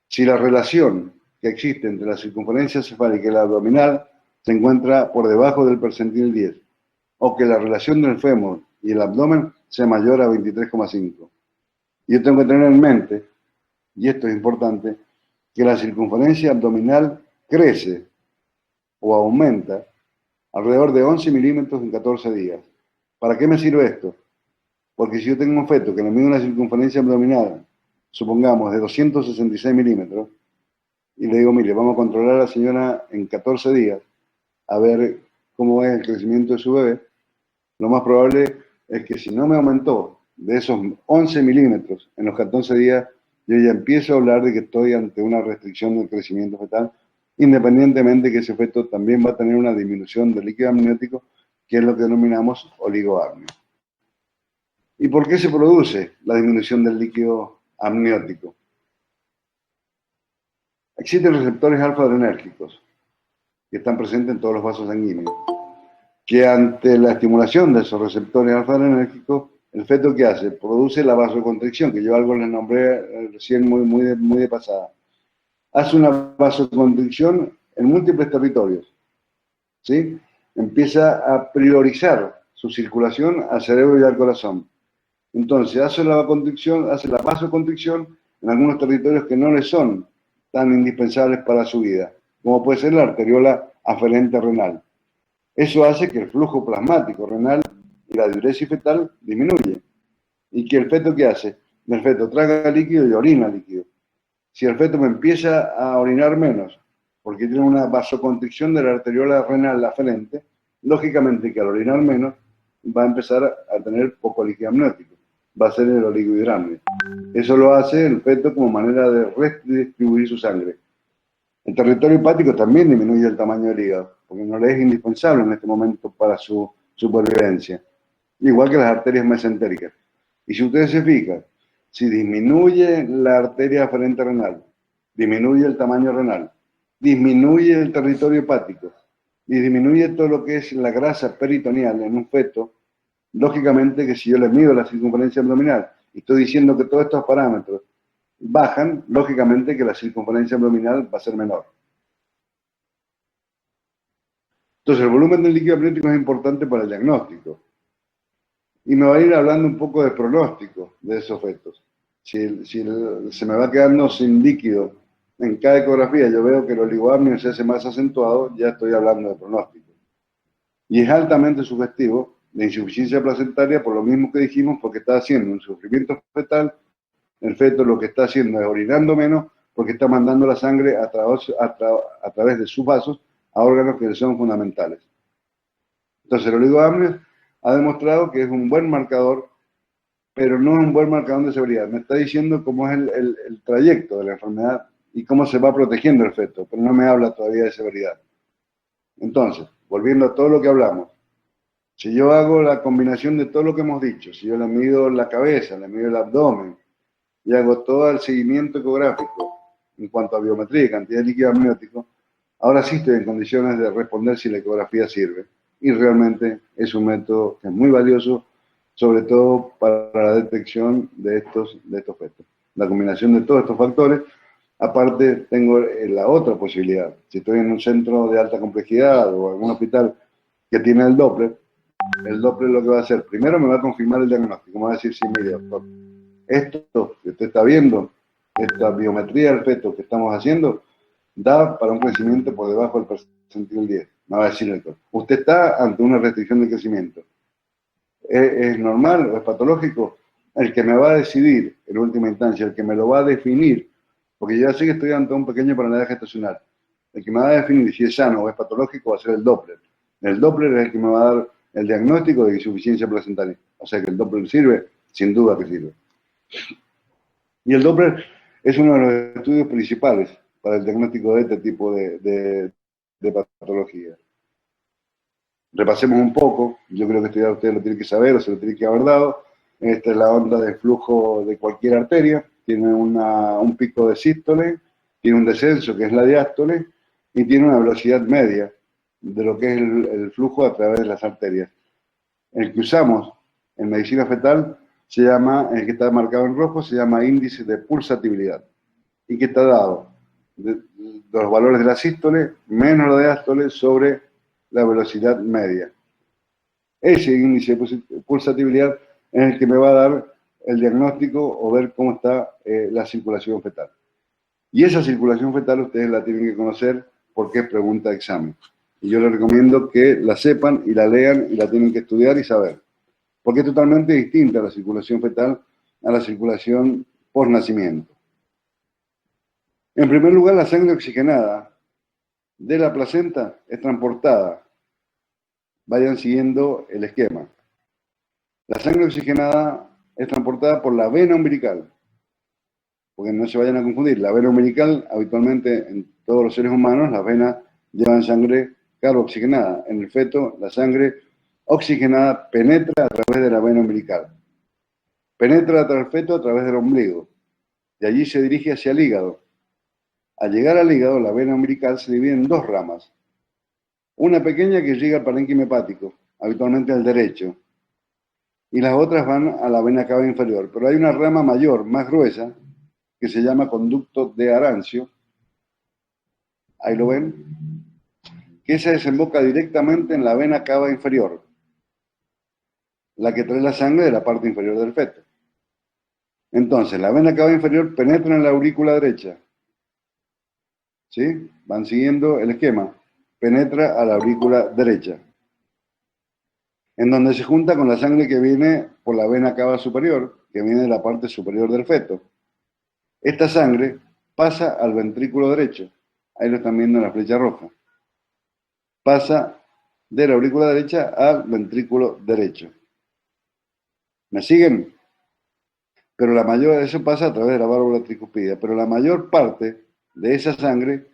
Si la relación que existe entre la circunferencia cefálica y la abdominal se encuentra por debajo del percentil 10. O que la relación del fémur y el abdomen sea mayor a 23,5. Yo tengo que tener en mente, y esto es importante, que la circunferencia abdominal crece o aumenta alrededor de 11 milímetros en 14 días. ¿Para qué me sirve esto? Porque si yo tengo un feto que le mide una circunferencia abdominal, supongamos de 266 milímetros, y le digo, mire, vamos a controlar a la señora en 14 días, a ver cómo es el crecimiento de su bebé, lo más probable es que si no me aumentó de esos 11 milímetros en los 14 días, yo ya empiezo a hablar de que estoy ante una restricción del crecimiento fetal, independientemente que ese feto también va a tener una disminución del líquido amniótico, que es lo que denominamos oligoamnio. ¿Y por qué se produce la disminución del líquido amniótico? Existen receptores alfa-adrenérgicos que están presentes en todos los vasos sanguíneos, que ante la estimulación de esos receptores alfa-adrenérgicos, el feto ¿qué hace? Produce la vasoconstricción, que yo algo les nombré recién muy de pasada. Hace una vasoconstricción en múltiples territorios, ¿sí? Empieza a priorizar su circulación al cerebro y al corazón. Entonces hace la vasoconstricción en algunos territorios que no le son tan indispensables para su vida, como puede ser la arteriola aferente renal. Eso hace que el flujo plasmático renal y la diuresis fetal disminuye. ¿Y que el feto qué hace? El feto traga líquido y orina líquido. Si el feto me empieza a orinar menos, porque tiene una vasoconstricción de la arteriola renal aferente, lógicamente que al orinar menos va a empezar a tener poco líquido amniótico. Va a ser el oligohidramnio. Eso lo hace el feto como manera de redistribuir su sangre. El territorio hepático también disminuye el tamaño del hígado, porque no le es indispensable en este momento para su supervivencia, igual que las arterias mesentéricas. Y si ustedes se fijan, si disminuye la arteria aferente renal, disminuye el tamaño renal, disminuye el territorio hepático y disminuye todo lo que es la grasa peritoneal en un feto, lógicamente que si yo le mido la circunferencia abdominal y estoy diciendo que todos estos parámetros bajan, lógicamente que la circunferencia abdominal va a ser menor. Entonces, el volumen del líquido amniótico es importante para el diagnóstico. Y me va a ir hablando un poco de pronóstico de esos fetos. Si se me va quedando sin líquido en cada ecografía, yo veo que el oligoamnio se hace más acentuado, ya estoy hablando de pronóstico. Y es altamente sugestivo de insuficiencia placentaria por lo mismo que dijimos, porque está haciendo un sufrimiento fetal. El feto lo que está haciendo es orinando menos porque está mandando la sangre a través de sus vasos a órganos que le son fundamentales. Entonces el oligoamnio ha demostrado que es un buen marcador, pero no es un buen marcador de severidad. Me está diciendo cómo es el trayecto de la enfermedad y cómo se va protegiendo el feto, pero no me habla todavía de severidad. Entonces, volviendo a todo lo que hablamos, si yo hago la combinación de todo lo que hemos dicho, si yo le mido la cabeza, le mido el abdomen y hago todo el seguimiento ecográfico en cuanto a biometría y cantidad de líquido amniótico, ahora sí estoy en condiciones de responder si la ecografía sirve. Y realmente es un método que es muy valioso, sobre todo para la detección de estos fetos. La combinación de todos estos factores. Aparte, tengo la otra posibilidad. Si estoy en un centro de alta complejidad o en un hospital que tiene el Doppler lo que va a hacer, primero me va a confirmar el diagnóstico, me va a decir, sí, mire, doctor, esto que usted está viendo, esta biometría del feto que estamos haciendo, da para un crecimiento por debajo del percentil 10. Me va a decir el doctor, usted está ante una restricción de crecimiento. ¿Es normal o es patológico? El que me va a decidir, en última instancia, el que me lo va a definir, porque yo ya sé que estoy ante un pequeño paranoia gestacional, el que me va a definir si es sano o es patológico va a ser el Doppler. El Doppler es el que me va a dar el diagnóstico de insuficiencia placentaria. O sea que el Doppler sirve, sin duda que sirve. Y el Doppler es uno de los estudios principales para el diagnóstico de este tipo de patología. Repasemos un poco, yo creo que esto ya ustedes lo tienen que saber o se lo tienen que haber dado. Esta es la onda de flujo de cualquier arteria, tiene un pico de sístole, tiene un descenso que es la diástole y tiene una velocidad media de lo que es el flujo a través de las arterias. El que usamos en medicina fetal se llama, el que está marcado en rojo, se llama índice de pulsatividad y que está dado de los valores de la sístole menos la diástole sobre la velocidad media. Ese índice de pulsatividad es el que me va a dar el diagnóstico o ver cómo está la circulación fetal. Y esa circulación fetal ustedes la tienen que conocer porque es pregunta de examen. Y yo les recomiendo que la sepan y la lean y la tienen que estudiar y saber. Porque es totalmente distinta la circulación fetal a la circulación post-nacimiento. En primer lugar, la sangre oxigenada de la placenta es transportada. Vayan siguiendo el esquema. La sangre oxigenada es transportada por la vena umbilical. Porque no se vayan a confundir. La vena umbilical, habitualmente en todos los seres humanos, las venas llevan sangre carboxigenada. En el feto, la sangre oxigenada penetra a través de la vena umbilical. Penetra al feto a través del ombligo. De allí se dirige hacia el hígado. Al llegar al hígado, la vena umbilical se divide en dos ramas. Una pequeña que llega al parénquima hepático, habitualmente al derecho, y las otras van a la vena cava inferior. Pero hay una rama mayor, más gruesa, que se llama conducto de Arancio. Ahí lo ven. Que esa desemboca directamente en la vena cava inferior, la que trae la sangre de la parte inferior del feto. Entonces, la vena cava inferior penetra en la aurícula derecha. ¿Sí? Van siguiendo el esquema. Penetra a la aurícula derecha, en donde se junta con la sangre que viene por la vena cava superior, que viene de la parte superior del feto. Esta sangre pasa al ventrículo derecho. Ahí lo están viendo en la flecha roja. Pasa de la aurícula derecha al ventrículo derecho. ¿Me siguen? Pero eso pasa a través de la válvula tricuspidea, pero la mayor parte de esa sangre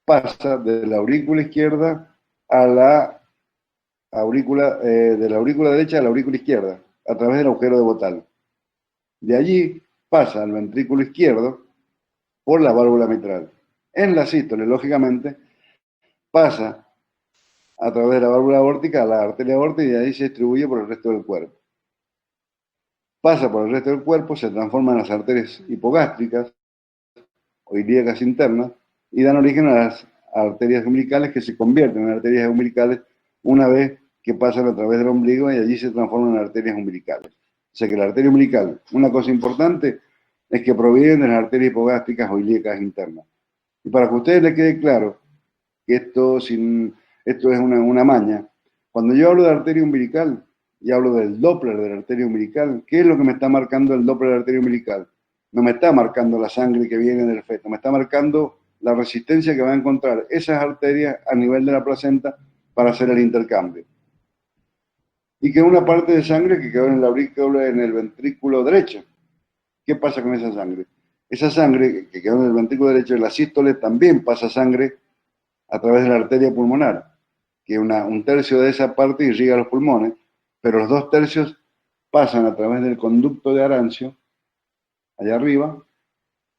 pasa de la aurícula izquierda a la aurícula, de la aurícula derecha a la aurícula izquierda, a través del agujero de Bottal. De allí pasa al ventrículo izquierdo por la válvula mitral. En la sístole, lógicamente, pasa a través de la válvula aórtica a la arteria aórtica y de ahí se distribuye por el resto del cuerpo. Pasa por el resto del cuerpo, se transforma en las arterias hipogástricas o ilíacas internas y dan origen a las arterias umbilicales que se convierten en arterias umbilicales una vez que pasan a través del ombligo y allí se transforman en arterias umbilicales. O sea que la arteria umbilical, una cosa importante es que provienen de las arterias hipogástricas o ilíacas internas. Y para que a ustedes les quede claro que esto es una maña, cuando yo hablo de arteria umbilical y hablo del Doppler de la arteria umbilical, ¿qué es lo que me está marcando el Doppler de la arteria umbilical? No me está marcando la sangre que viene del feto, me está marcando la resistencia que va a encontrar esas arterias a nivel de la placenta para hacer el intercambio. Y que una parte de sangre que quedó en la aurícula, en el ventrículo derecho. ¿Qué pasa con esa sangre? Esa sangre que quedó en el ventrículo derecho de la sístole también pasa sangre a través de la arteria pulmonar, que un tercio de esa parte irriga los pulmones, pero los 2/3 pasan a través del conducto de Arancio, allá arriba,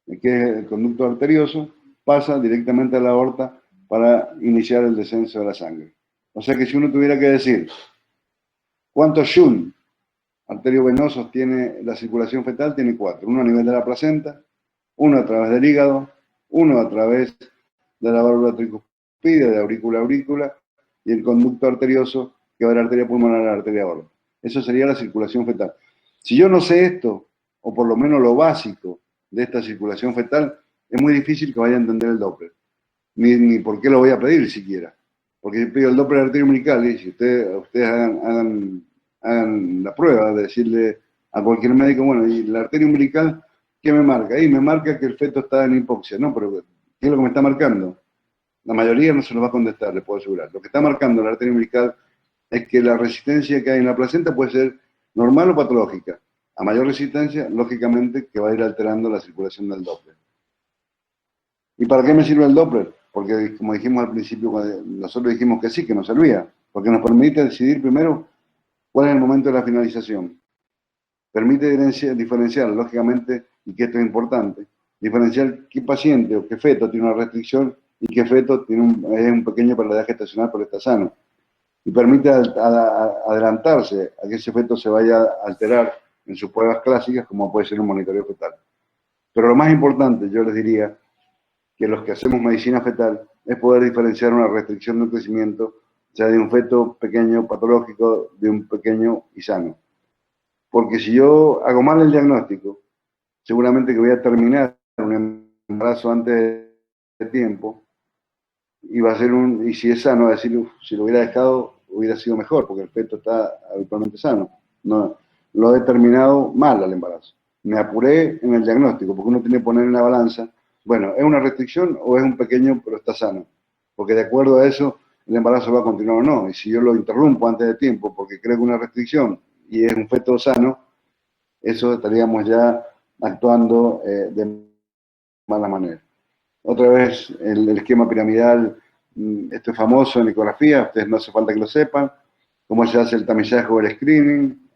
que es el conducto arterioso, pasa directamente a la aorta para iniciar el descenso de la sangre. O sea que si uno tuviera que decir cuántos shunt arteriovenosos tiene la circulación fetal, tiene 4. Uno a nivel de la placenta, uno a través del hígado, uno a través de la válvula tricuspide, de aurícula a aurícula, y el conducto arterioso que va de la arteria pulmonar a la arteria aorta. Eso sería la circulación fetal. Si yo no sé esto, o por lo menos lo básico de esta circulación fetal, es muy difícil que vaya a entender el Doppler. Ni por qué lo voy a pedir siquiera. Porque yo pido el Doppler arteria umbilical y si ustedes hagan la prueba de decirle a cualquier médico, bueno, y la arteria umbilical, ¿qué me marca? Y me marca que el feto está en hipoxia. No, pero ¿qué es lo que me está marcando? La mayoría no se lo va a contestar, les puedo asegurar. Lo que está marcando la arteria umbilical es que la resistencia que hay en la placenta puede ser normal o patológica. A mayor resistencia, lógicamente, que va a ir alterando la circulación del Doppler. ¿Y para qué me sirve el Doppler? Porque, como dijimos al principio, nosotros dijimos que sí, que nos servía. Porque nos permite decidir primero cuál es el momento de la finalización. Permite diferenciar, lógicamente, y que esto es importante, diferenciar qué paciente o qué feto tiene una restricción y qué feto es un pequeño paladar gestacional pero está sano. Y permite adelantarse a que ese feto se vaya a alterar en sus pruebas clásicas, como puede ser un monitoreo fetal. Pero lo más importante, yo les diría, que los que hacemos medicina fetal, es poder diferenciar una restricción del crecimiento, sea de un feto pequeño patológico, de un pequeño y sano. Porque si yo hago mal el diagnóstico, seguramente que voy a terminar un embarazo antes de tiempo, y si es sano, va a decir, si lo hubiera dejado, hubiera sido mejor, porque el feto está habitualmente sano. No, lo he terminado mal al embarazo. Me apuré en el diagnóstico, porque uno tiene que poner en la balanza, bueno, ¿es una restricción o es un pequeño pero está sano? Porque de acuerdo a eso, el embarazo va a continuar o no. Y si yo lo interrumpo antes de tiempo porque creo que una restricción y es un feto sano, eso estaríamos ya actuando de mala manera. Otra vez, el esquema piramidal, esto es famoso en ecografía, ustedes no hace falta que lo sepan, cómo se hace el tamizaje o el screening,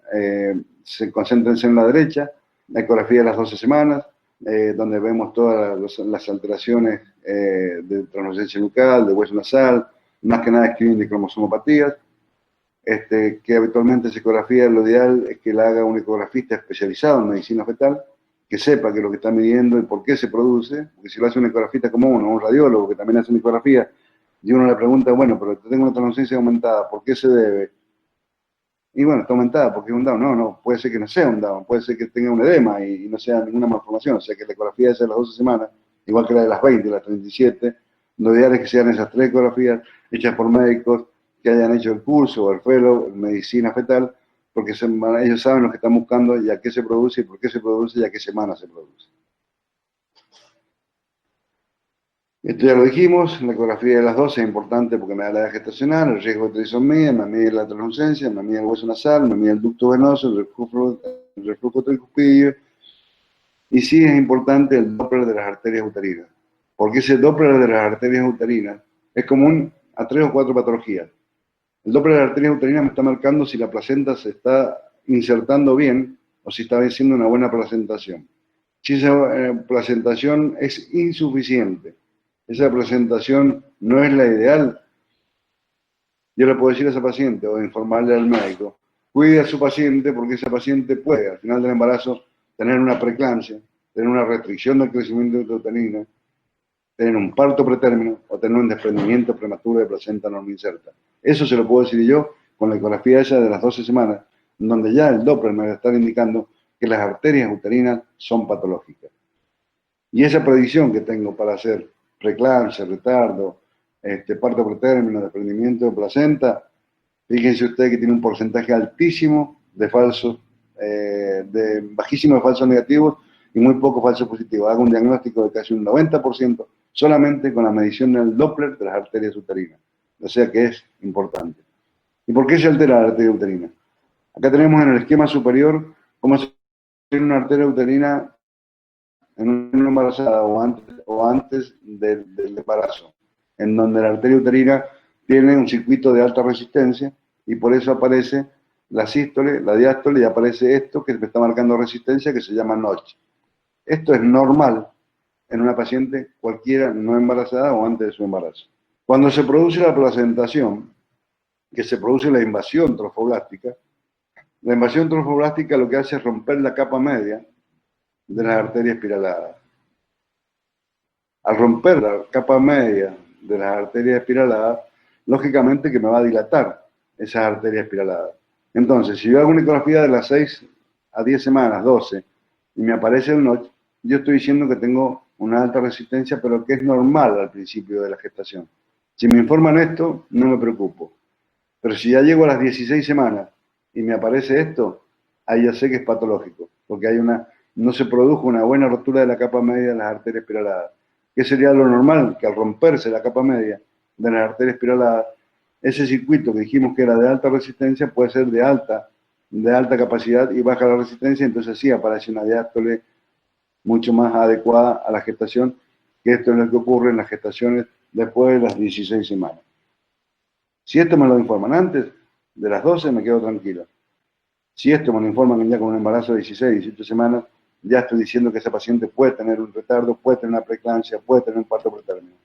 concéntrense en la derecha, la ecografía de las 12 semanas, donde vemos todas las alteraciones de translucencia nucal, de hueso nasal, más que nada screening de cromosomopatías, que habitualmente esa ecografía, lo ideal es que la haga un ecografista especializado en medicina fetal, que sepa que lo que está midiendo y por qué se produce, porque si lo hace un ecografista como uno, un radiólogo que también hace una ecografía, y uno le pregunta, bueno, pero tengo una translucencia aumentada, ¿por qué se debe? Y bueno, está aumentada porque es un Down. No, puede ser que no sea un Down, puede ser que tenga un edema y no sea ninguna malformación, o sea que la ecografía esa de las 12 semanas, igual que la de las 20, las 37, lo ideal es que sean esas 3 ecografías hechas por médicos que hayan hecho el curso o el fellow en medicina fetal, porque ellos saben lo que están buscando y a qué se produce y por qué se produce y a qué semana se produce. Esto ya lo dijimos, la ecografía de las 12 es importante porque me da la edad gestacional, el riesgo de trisomía, me mide la translucencia, me mide el hueso nasal, me mide el ducto venoso, el reflujo tricuspidio, y sí es importante el Doppler de las arterias uterinas. porque ese Doppler de las arterias uterinas es común a 3 o 4 patologías. El Doppler de las arterias uterinas me está marcando si la placenta se está insertando bien o si está haciendo una buena placentación. Si esa placentación es insuficiente, esa placentación no es la ideal, yo le puedo decir a esa paciente o informarle al médico, cuide a su paciente porque esa paciente puede al final del embarazo tener una preeclampsia, tener una restricción del crecimiento intrauterino, tener un parto pretérmino o tener un desprendimiento prematuro de placenta no inserta. Eso se lo puedo decir yo con la ecografía esa de las 12 semanas, donde ya el Doppler me va a estar indicando que las arterias uterinas son patológicas. Y esa predicción que tengo para hacer preeclampsia, retardo, parto pretérmino, desprendimiento de placenta, fíjense ustedes que tiene un porcentaje altísimo de falsos, bajísimo de falsos negativos y muy poco falsos positivos. Hago un diagnóstico de casi un 90% solamente con la medición del Doppler de las arterias uterinas. O sea que es importante. ¿Y por qué se altera la arteria uterina? Acá tenemos en el esquema superior cómo se tiene una arteria uterina en una embarazada o antes del embarazo, en donde la arteria uterina tiene un circuito de alta resistencia y por eso aparece la sístole, la diástole y aparece esto que me está marcando resistencia que se llama Notch. Esto es normal en una paciente cualquiera no embarazada o antes de su embarazo. Cuando se produce la placentación, que se produce la invasión trofoblástica, la invasión trofoblástica lo que hace es romper la capa media de las arterias espiraladas. Al romper la capa media de las arterias espiraladas, lógicamente que me va a dilatar esas arterias espiraladas. Entonces, si yo hago una ecografía de las 6 a 10 semanas, 12, y me aparece el Notch, yo estoy diciendo que tengo una alta resistencia, pero que es normal al principio de la gestación. Si me informan esto, no me preocupo. Pero si ya llego a las 16 semanas y me aparece esto, ahí ya sé que es patológico, porque no se produjo una buena rotura de la capa media de las arterias espiraladas. ¿Qué sería lo normal? Que al romperse la capa media de las arterias espiraladas, ese circuito que dijimos que era de alta resistencia puede ser de alta capacidad y baja la resistencia, entonces sí aparece una diástole mucho más adecuada a la gestación, que esto es lo que ocurre en las gestaciones después de las 16 semanas. Si esto me lo informan antes de las 12, me quedo tranquilo. Si esto me lo informan ya con un embarazo de 16, 18 semanas, ya estoy diciendo que esa paciente puede tener un retardo, puede tener una preeclampsia, puede tener un parto pretérmino.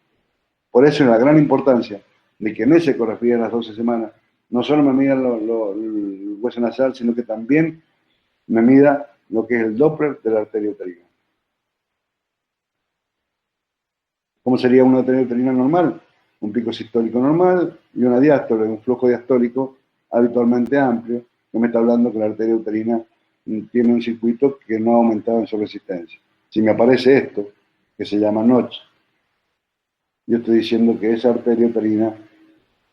Por eso es la gran importancia de que en esa ecografía de las 12 semanas no solo me mida el hueso nasal, sino que también me mida lo que es el Doppler de la arteria uterina. ¿Cómo sería una arteria uterina normal? Un pico sistólico normal y una diástole, un flujo diastólico habitualmente amplio, que me está hablando que la arteria uterina tiene un circuito que no ha aumentado en su resistencia. Si me aparece esto, que se llama Notch, yo estoy diciendo que esa arteria uterina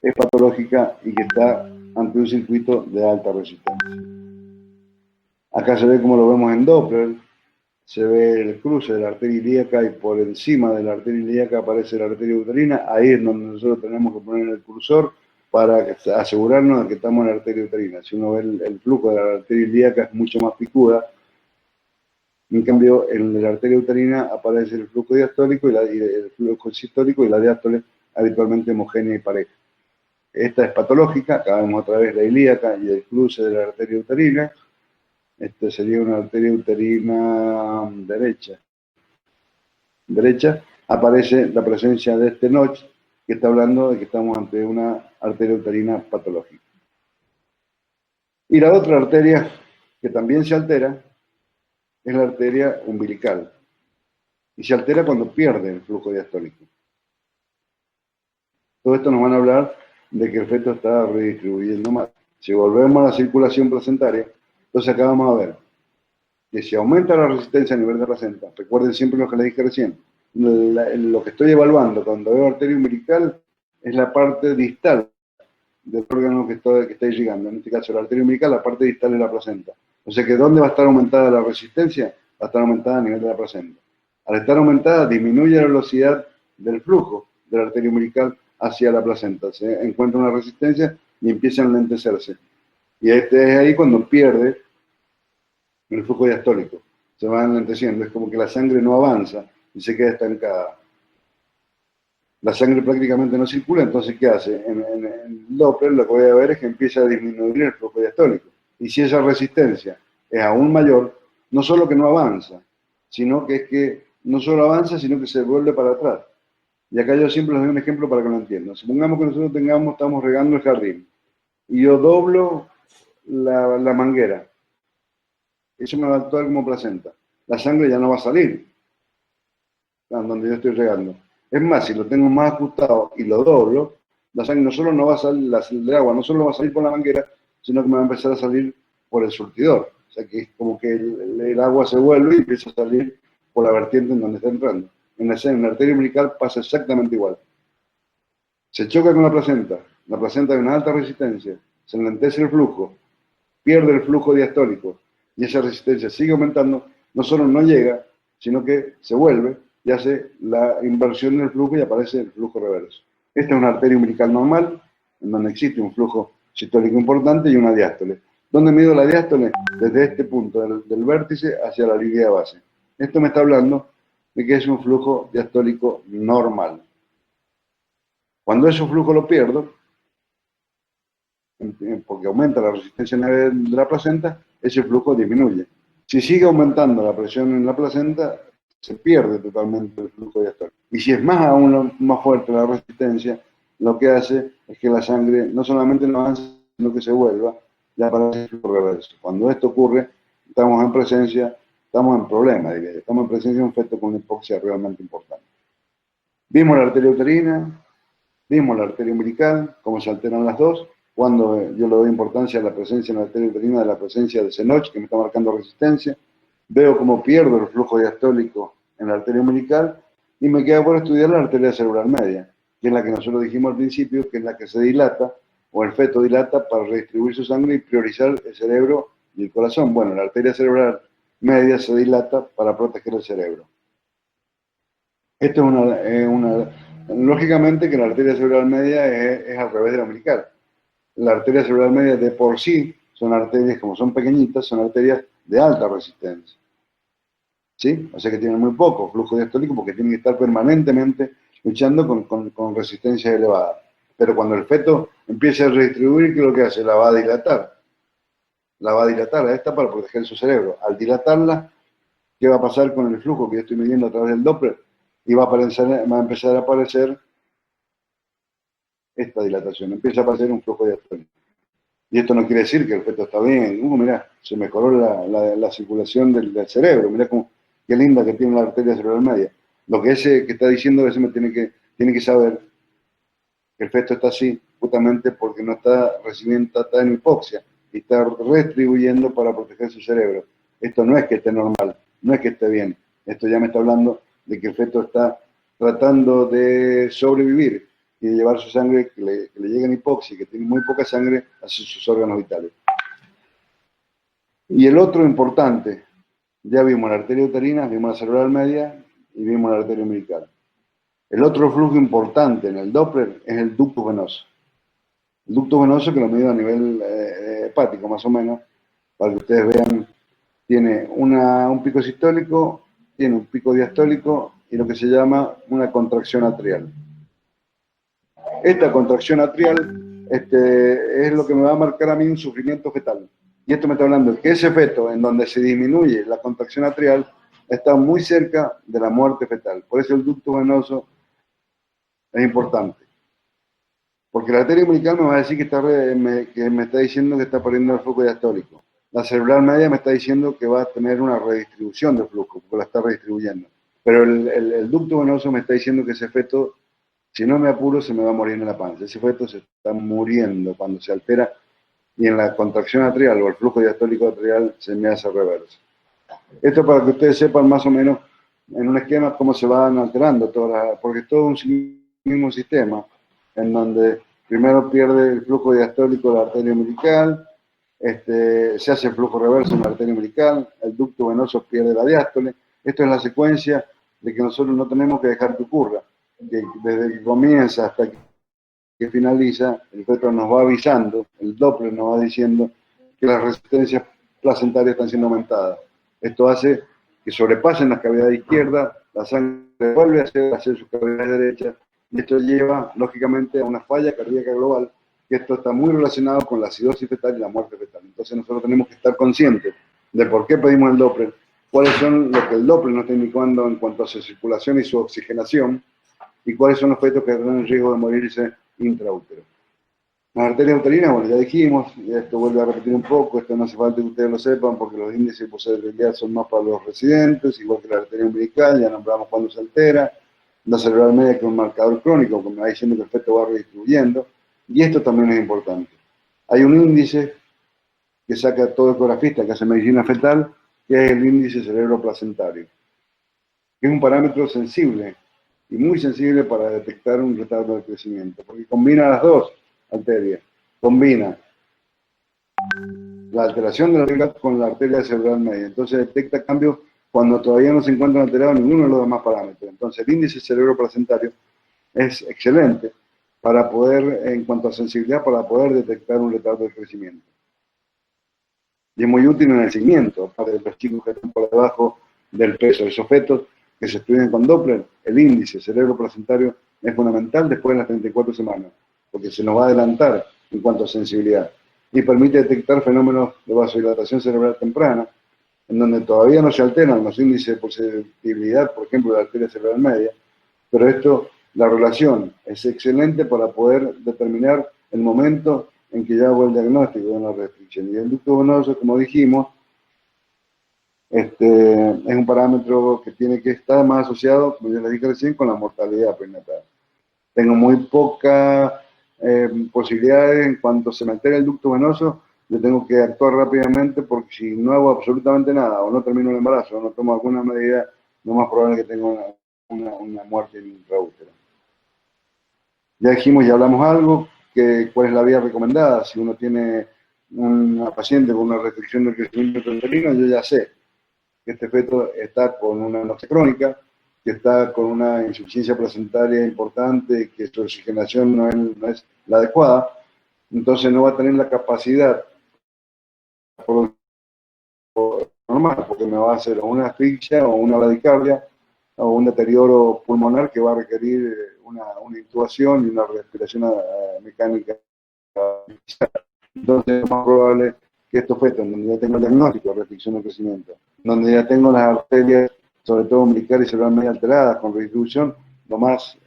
es patológica y que está ante un circuito de alta resistencia. Acá se ve como lo vemos en Doppler, se ve el cruce de la arteria ilíaca y por encima de la arteria ilíaca aparece la arteria uterina. Ahí es donde nosotros tenemos que poner el cursor para asegurarnos de que estamos en la arteria uterina. Si uno ve el flujo de la arteria ilíaca es mucho más picuda. En cambio, en la arteria uterina aparece el flujo diastólico y el flujo sistólico y la diástole habitualmente homogénea y pareja. Esta es patológica, acá vemos otra vez la ilíaca y el cruce de la arteria uterina. Este sería una arteria uterina derecha. Aparece la presencia de este Notch, que está hablando de que estamos ante una arteria uterina patológica. Y la otra arteria que también se altera es la arteria umbilical. Y se altera cuando pierde el flujo diastólico. Todo esto nos van a hablar de que el feto está redistribuyendo mal. Si volvemos a la circulación placentaria, entonces acá vamos a ver que si aumenta la resistencia a nivel de placenta, recuerden siempre lo que les dije recién, lo que estoy evaluando cuando veo arteria umbilical es la parte distal del órgano que está irrigando. En este caso, la arteria umbilical, la parte distal de la placenta. O sea que ¿dónde va a estar aumentada la resistencia? Va a estar aumentada a nivel de la placenta. Al estar aumentada, disminuye la velocidad del flujo de la arteria umbilical hacia la placenta. Se encuentra una resistencia y empieza a enlentecerse. Y es ahí cuando pierde el flujo diastólico. Se va enlenteciendo. Es como que la sangre no avanza y se queda estancada. la sangre prácticamente no circula, entonces ¿qué hace? En el Doppler lo que voy a ver es que empieza a disminuir el flujo diastólico. Y si esa resistencia es aún mayor, no solo que no avanza, sino que es que no solo avanza, sino que se vuelve para atrás. Y acá yo siempre les doy un ejemplo para que lo entiendan. Supongamos que nosotros estamos regando el jardín, y yo doblo la manguera. Eso me va a actuar como placenta. La sangre ya no va a salir donde yo estoy regando. Es más, si lo tengo más ajustado y lo doblo, la sangre no solo no va a salir, el agua no solo va a salir por la manguera, sino que me va a empezar a salir por el surtidor. O sea que es como que el agua se vuelve y empieza a salir por la vertiente en donde está entrando. En la arteria umbilical pasa exactamente igual. Se choca con la placenta de una alta resistencia, se enlentece el flujo, pierde el flujo diastólico y esa resistencia sigue aumentando, no solo no llega, sino que se vuelve y hace la inversión del flujo y aparece el flujo reverso. Esta es una arteria umbilical normal, en donde existe un flujo sistólico importante y una diástole. ¿Dónde mido la diástole? Desde este punto del vértice hacia la línea de base. Esto me está hablando de que es un flujo diastólico normal. Cuando ese flujo lo pierdo, porque aumenta la resistencia de la placenta, ese flujo disminuye. Si sigue aumentando la presión en la placenta, se pierde totalmente el flujo diastólico. Y si es más fuerte la resistencia, lo que hace es que la sangre no solamente no avanza, sino que se vuelva y aparece el flujo reverso. Cuando esto ocurre, estamos en problema, diría yo. Estamos en presencia de un feto con una hipoxia realmente importante. Vimos la arteria uterina, vimos la arteria umbilical, cómo se alteran las dos, cuando yo le doy importancia a la presencia en la arteria uterina de la presencia de Senoch, que me está marcando resistencia, veo cómo pierdo el flujo diastólico en la arteria umbilical y me queda por estudiar la arteria cerebral media, que es la que nosotros dijimos al principio, que es la que se dilata, o el feto dilata para redistribuir su sangre y priorizar el cerebro y el corazón. Bueno, la arteria cerebral media se dilata para proteger el cerebro. Esto es lógicamente que la arteria cerebral media es al revés de la umbilical. La arteria cerebral media de por sí son arterias, como son pequeñitas, son arterias de alta resistencia. ¿Sí? O sea que tienen muy poco flujo diastólico porque tienen que estar permanentemente luchando con resistencia elevada. Pero cuando el feto empieza a redistribuir, ¿qué es lo que hace? La va a dilatar. La va a dilatar a esta para proteger su cerebro. Al dilatarla, ¿qué va a pasar con el flujo que yo estoy midiendo a través del Doppler? Y va a empezar a aparecer esta dilatación, empieza a aparecer un flujo diastólico. Y esto no quiere decir que el feto está bien. Mirá, se mejoró la circulación del cerebro, mirá qué linda que tiene la arteria cerebral media. Lo que ese que está diciendo, ese me tiene que saber que el feto está así, justamente porque no está recibiendo, está en hipoxia y está redistribuyendo para proteger su cerebro. Esto no es que esté normal, no es que esté bien. Esto ya me está hablando de que el feto está tratando de sobrevivir y de llevar su sangre, que le llegue en hipoxia, que tiene muy poca sangre, hacia sus órganos vitales. Y el otro importante, ya vimos la arteria uterina, vimos la cerebral media y vimos la arteria umbilical. El otro flujo importante en el Doppler es el ducto venoso. El ducto venoso, que lo mido a nivel hepático más o menos, para que ustedes vean, tiene un pico sistólico, tiene un pico diastólico y lo que se llama una contracción atrial. Esta contracción atrial es lo que me va a marcar a mí un sufrimiento fetal. Y esto me está hablando de que ese feto en donde se disminuye la contracción atrial está muy cerca de la muerte fetal. Por eso el ducto venoso es importante. Porque la arteria umbilical me va a decir que me está diciendo que está perdiendo el flujo diastólico. La cerebral media me está diciendo que va a tener una redistribución del flujo, porque la está redistribuyendo. Pero el ducto venoso me está diciendo que ese feto, si no me apuro, se me va a morir en la panza. Ese feto se está muriendo cuando se altera y en la contracción atrial o el flujo diastólico atrial se me hace reverso. Esto para que ustedes sepan más o menos en un esquema cómo se van alterando porque es todo un mismo sistema en donde primero pierde el flujo diastólico de la arteria umbilical, se hace el flujo reverso en la arteria umbilical, el ducto venoso pierde la diástole. Esto es la secuencia de que nosotros no tenemos que dejar que ocurra, que desde que comienza hasta que finaliza, el feto nos va avisando, el Doppler nos va diciendo que las resistencias placentarias están siendo aumentadas. Esto hace que sobrepasen la cavidad izquierda, la sangre vuelve a hacer su cavidad derecha Y esto lleva, lógicamente, a una falla cardíaca global, que esto está muy relacionado con la acidosis fetal y la muerte fetal. Entonces nosotros tenemos que estar conscientes de por qué pedimos el Doppler, cuáles son lo que el Doppler nos está indicando en cuanto a su circulación y su oxigenación, y cuáles son los fetos que están en riesgo de morirse intraútero. Las arterias uterinas, bueno, ya dijimos, y esto vuelve a repetir un poco, esto no hace falta que ustedes lo sepan, porque los índices de positividad son más para los residentes, igual que la arteria umbilical, ya nombramos cuando se altera, la cerebral media, que es un marcador crónico, que me va diciendo que el feto va redistribuyendo, y esto también es importante. Hay un índice que saca todo ecografista que hace medicina fetal, que es el índice cerebroplacentario, que es un parámetro sensible, y muy sensible para detectar un retardo de crecimiento, porque combina las dos arterias, combina la alteración de la arteria con la arteria cerebral media, entonces detecta cambios cuando todavía no se encuentran alterados ninguno de los demás parámetros. Entonces el índice cerebroplacentario es excelente para poder, en cuanto a sensibilidad, para poder detectar un retardo de crecimiento. Y es muy útil en el seguimiento, para los chicos que están por debajo del peso. Esos fetos que se estudian con Doppler, el índice cerebroplacentario es fundamental después de las 34 semanas, porque se nos va a adelantar en cuanto a sensibilidad y permite detectar fenómenos de vasodilatación cerebral temprana, en donde todavía no se alteran los índices de positividad, por ejemplo, de la arteria cerebral media, pero esto, la relación es excelente para poder determinar el momento en que ya hago el diagnóstico de una restricción. Y el ducto venoso, como dijimos, es un parámetro que tiene que estar más asociado, como ya les dije recién, con la mortalidad prenatal. Tengo muy pocas posibilidades en cuanto se me altera el ducto venoso, yo tengo que actuar rápidamente, porque si no hago absolutamente nada, o no termino el embarazo, o no tomo alguna medida, lo más probable es que tenga una muerte intraútero. Ya dijimos, ya hablamos algo, que cuál es la vía recomendada. Si uno tiene una paciente con una restricción del crecimiento intrauterino, yo ya sé que este feto está con una anoxia crónica, que está con una insuficiencia placentaria importante, que su oxigenación no es la adecuada, entonces no va a tener la capacidad normal, porque me va a hacer una asfixia o una bradicardia o un deterioro pulmonar que va a requerir una intubación y una respiración mecánica. Entonces es más probable que estos fetos, donde ya tengo el diagnóstico de restricción de crecimiento, donde ya tengo las arterias, sobre todo umbilical y cerebral media alteradas con redistribución, lo más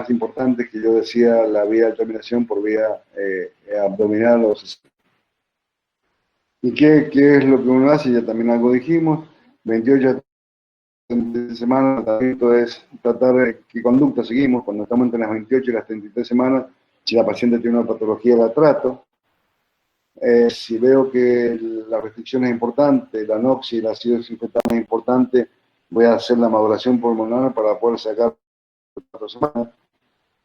importante es que yo decía la vía de terminación por vía abdominal o cesárea. ¿Y qué es lo que uno hace? Ya también algo dijimos, 28 a 33 semanas, el tratamiento es tratar de qué conducta seguimos cuando estamos entre las 28 y las 33 semanas. Si la paciente tiene una patología, la trato. Si veo que la restricción es importante, la anoxia y la acidosis fetal es importante, voy a hacer la maduración pulmonar para poder sacar 4 semanas.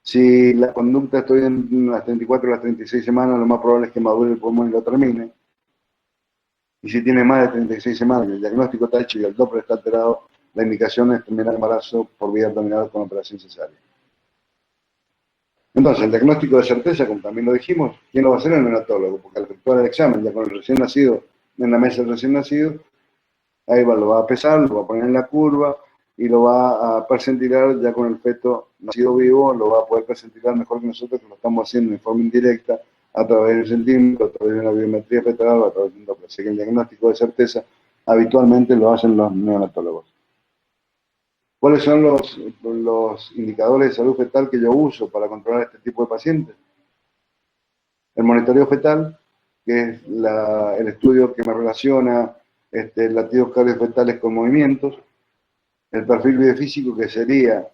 Si la conducta estoy en las 34 o las 36 semanas, lo más probable es que madure el pulmón y lo termine. Y si tiene más de 36 semanas y el diagnóstico está hecho y el Doppler está alterado, la indicación es terminar el embarazo por vía abdominal con operación cesárea. Entonces, el diagnóstico de certeza, como también lo dijimos, ¿quién lo va a hacer? El neonatólogo, porque al efectuar el examen ya con el recién nacido, en la mesa del recién nacido, ahí lo va a pesar, lo va a poner en la curva y lo va a percentilar ya con el feto nacido vivo, lo va a poder percentilar mejor que nosotros, que lo estamos haciendo en forma indirecta, a través del centímetro, a través de una biometría fetal o a través de un Doppler. Así que el diagnóstico de certeza habitualmente lo hacen los neonatólogos. ¿Cuáles son los indicadores de salud fetal que yo uso para controlar este tipo de pacientes? El monitoreo fetal, que es el estudio que me relaciona latidos cardiofetales con movimientos. El perfil biofísico, que sería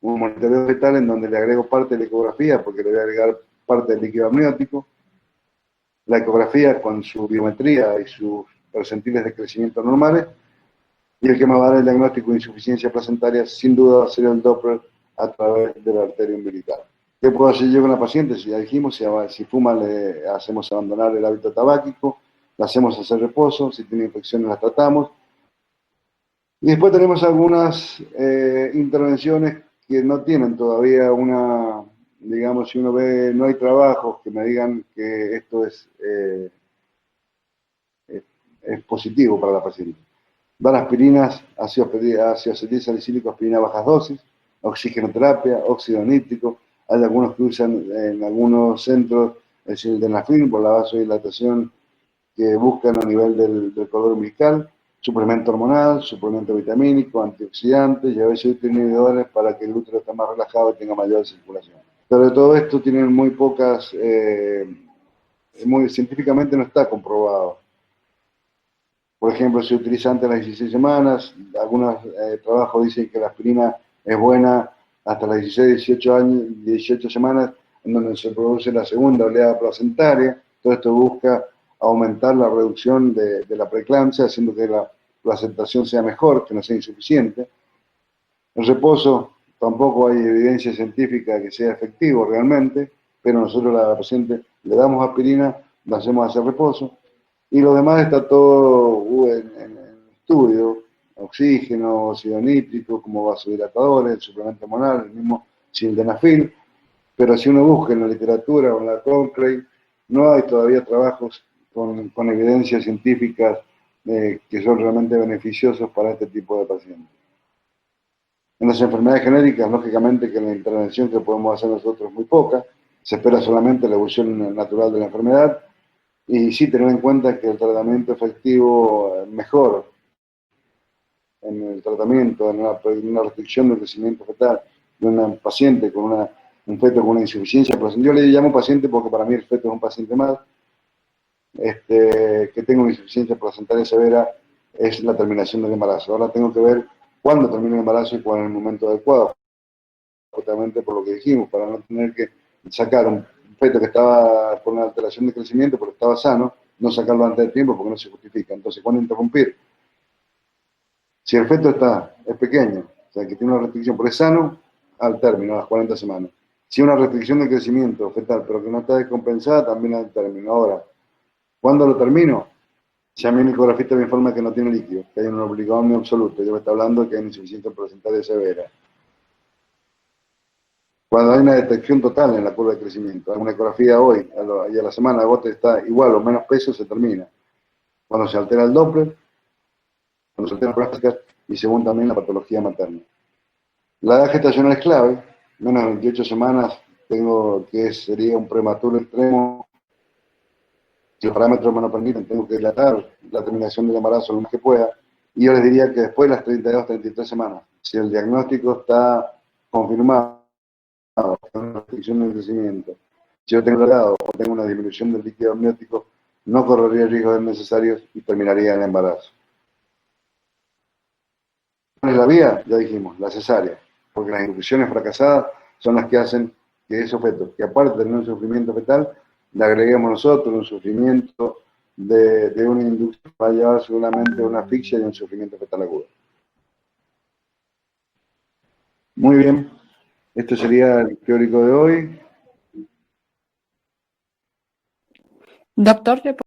un monitoreo fetal en donde le agrego parte de la ecografía, porque le voy a agregar parte del líquido amniótico. La ecografía con su biometría y sus percentiles de crecimiento normales. Y el que me va a dar el diagnóstico de insuficiencia placentaria, sin duda, va a ser el Doppler a través de la arteria umbilical. ¿Qué puedo hacer yo con la paciente? Si ya dijimos, si fuma, le hacemos abandonar el hábito tabáquico, le hacemos hacer reposo, si tiene infecciones las tratamos. Y después tenemos algunas intervenciones que no tienen todavía digamos, si uno ve, no hay trabajos que me digan que esto es positivo para la paciente. Dar aspirinas, ácido salicílico, aspirina a bajas dosis, oxigenoterapia, óxido nítrico. Hay algunos que usan en algunos centros el sildenafil por la vasodilatación que buscan a nivel del color umbilical, suplemento hormonal, suplemento vitamínico, antioxidantes y a veces inhibidores para que el útero esté más relajado y tenga mayor circulación. Pero de todo esto tienen muy pocas, científicamente no está comprobado. Por ejemplo, se utiliza antes de las 16 semanas, algunos trabajos dicen que la aspirina es buena hasta las 16, 18, 18 semanas, en donde se produce la segunda oleada placentaria. Todo esto busca aumentar la reducción de la preeclampsia, haciendo que la placentación sea mejor, que no sea insuficiente. El reposo, tampoco hay evidencia científica que sea efectivo realmente, pero nosotros a la paciente le damos aspirina, le hacemos hacer reposo, y lo demás está todo en estudio, oxígeno, óxido nítrico, como vasodilatadores, el suplemento hormonal, el mismo sildenafil, pero si uno busca en la literatura o en la Cochrane, no hay todavía trabajos con evidencias científicas que son realmente beneficiosos para este tipo de pacientes. En las enfermedades genéricas, lógicamente que la intervención que podemos hacer nosotros es muy poca, se espera solamente la evolución natural de la enfermedad, y sí tener en cuenta que el tratamiento efectivo mejor en el tratamiento, en una restricción del crecimiento fetal de una paciente con un feto con una insuficiencia placentaria. Yo le llamo paciente porque para mí el feto es un paciente más, que tenga una insuficiencia placentaria severa, es la terminación del embarazo. Ahora tengo que ver cuándo termina el embarazo y cuál es el momento adecuado, justamente por lo que dijimos, para no tener que sacar un feto que estaba con una alteración de crecimiento, pero estaba sano, no sacarlo antes de tiempo porque no se justifica. Entonces, ¿cuándo interrumpir? Si el feto es pequeño, o sea, que tiene una restricción, pero es sano, al término, a las 40 semanas. Si hay una restricción de crecimiento fetal, pero que no está descompensada, también al término. Ahora, ¿cuándo lo termino? Si a mí mi ecografista me informa que no tiene líquido, que hay un obligodomio absoluto, yo me está hablando de que hay insuficiencia placentaria severa. Cuando hay una detección total en la curva de crecimiento, hay una ecografía hoy y a la semana de bote está igual o menos peso, se termina. Cuando se altera el Doppler, cuando se alteran las plásticas y según también la patología materna. La edad gestacional es clave, menos de 28 semanas tengo que sería un prematuro extremo. Si los parámetros me lo permiten, tengo que dilatar la terminación del embarazo lo más que pueda. Y yo les diría que después de las 32, 33 semanas, si el diagnóstico está confirmado, una restricción del crecimiento, si yo tengo grado o tengo una disminución del líquido amniótico, no correría riesgos innecesarios y terminaría el embarazo. ¿Cuál es la vía? Ya dijimos, la cesárea, porque las inducciones fracasadas son las que hacen que esos fetos, que aparte de tener un sufrimiento fetal, le agreguemos nosotros un sufrimiento de una inducción, va a llevar seguramente a una asfixia y un sufrimiento fetal agudo. Muy bien, este sería el teórico de hoy. Doctor,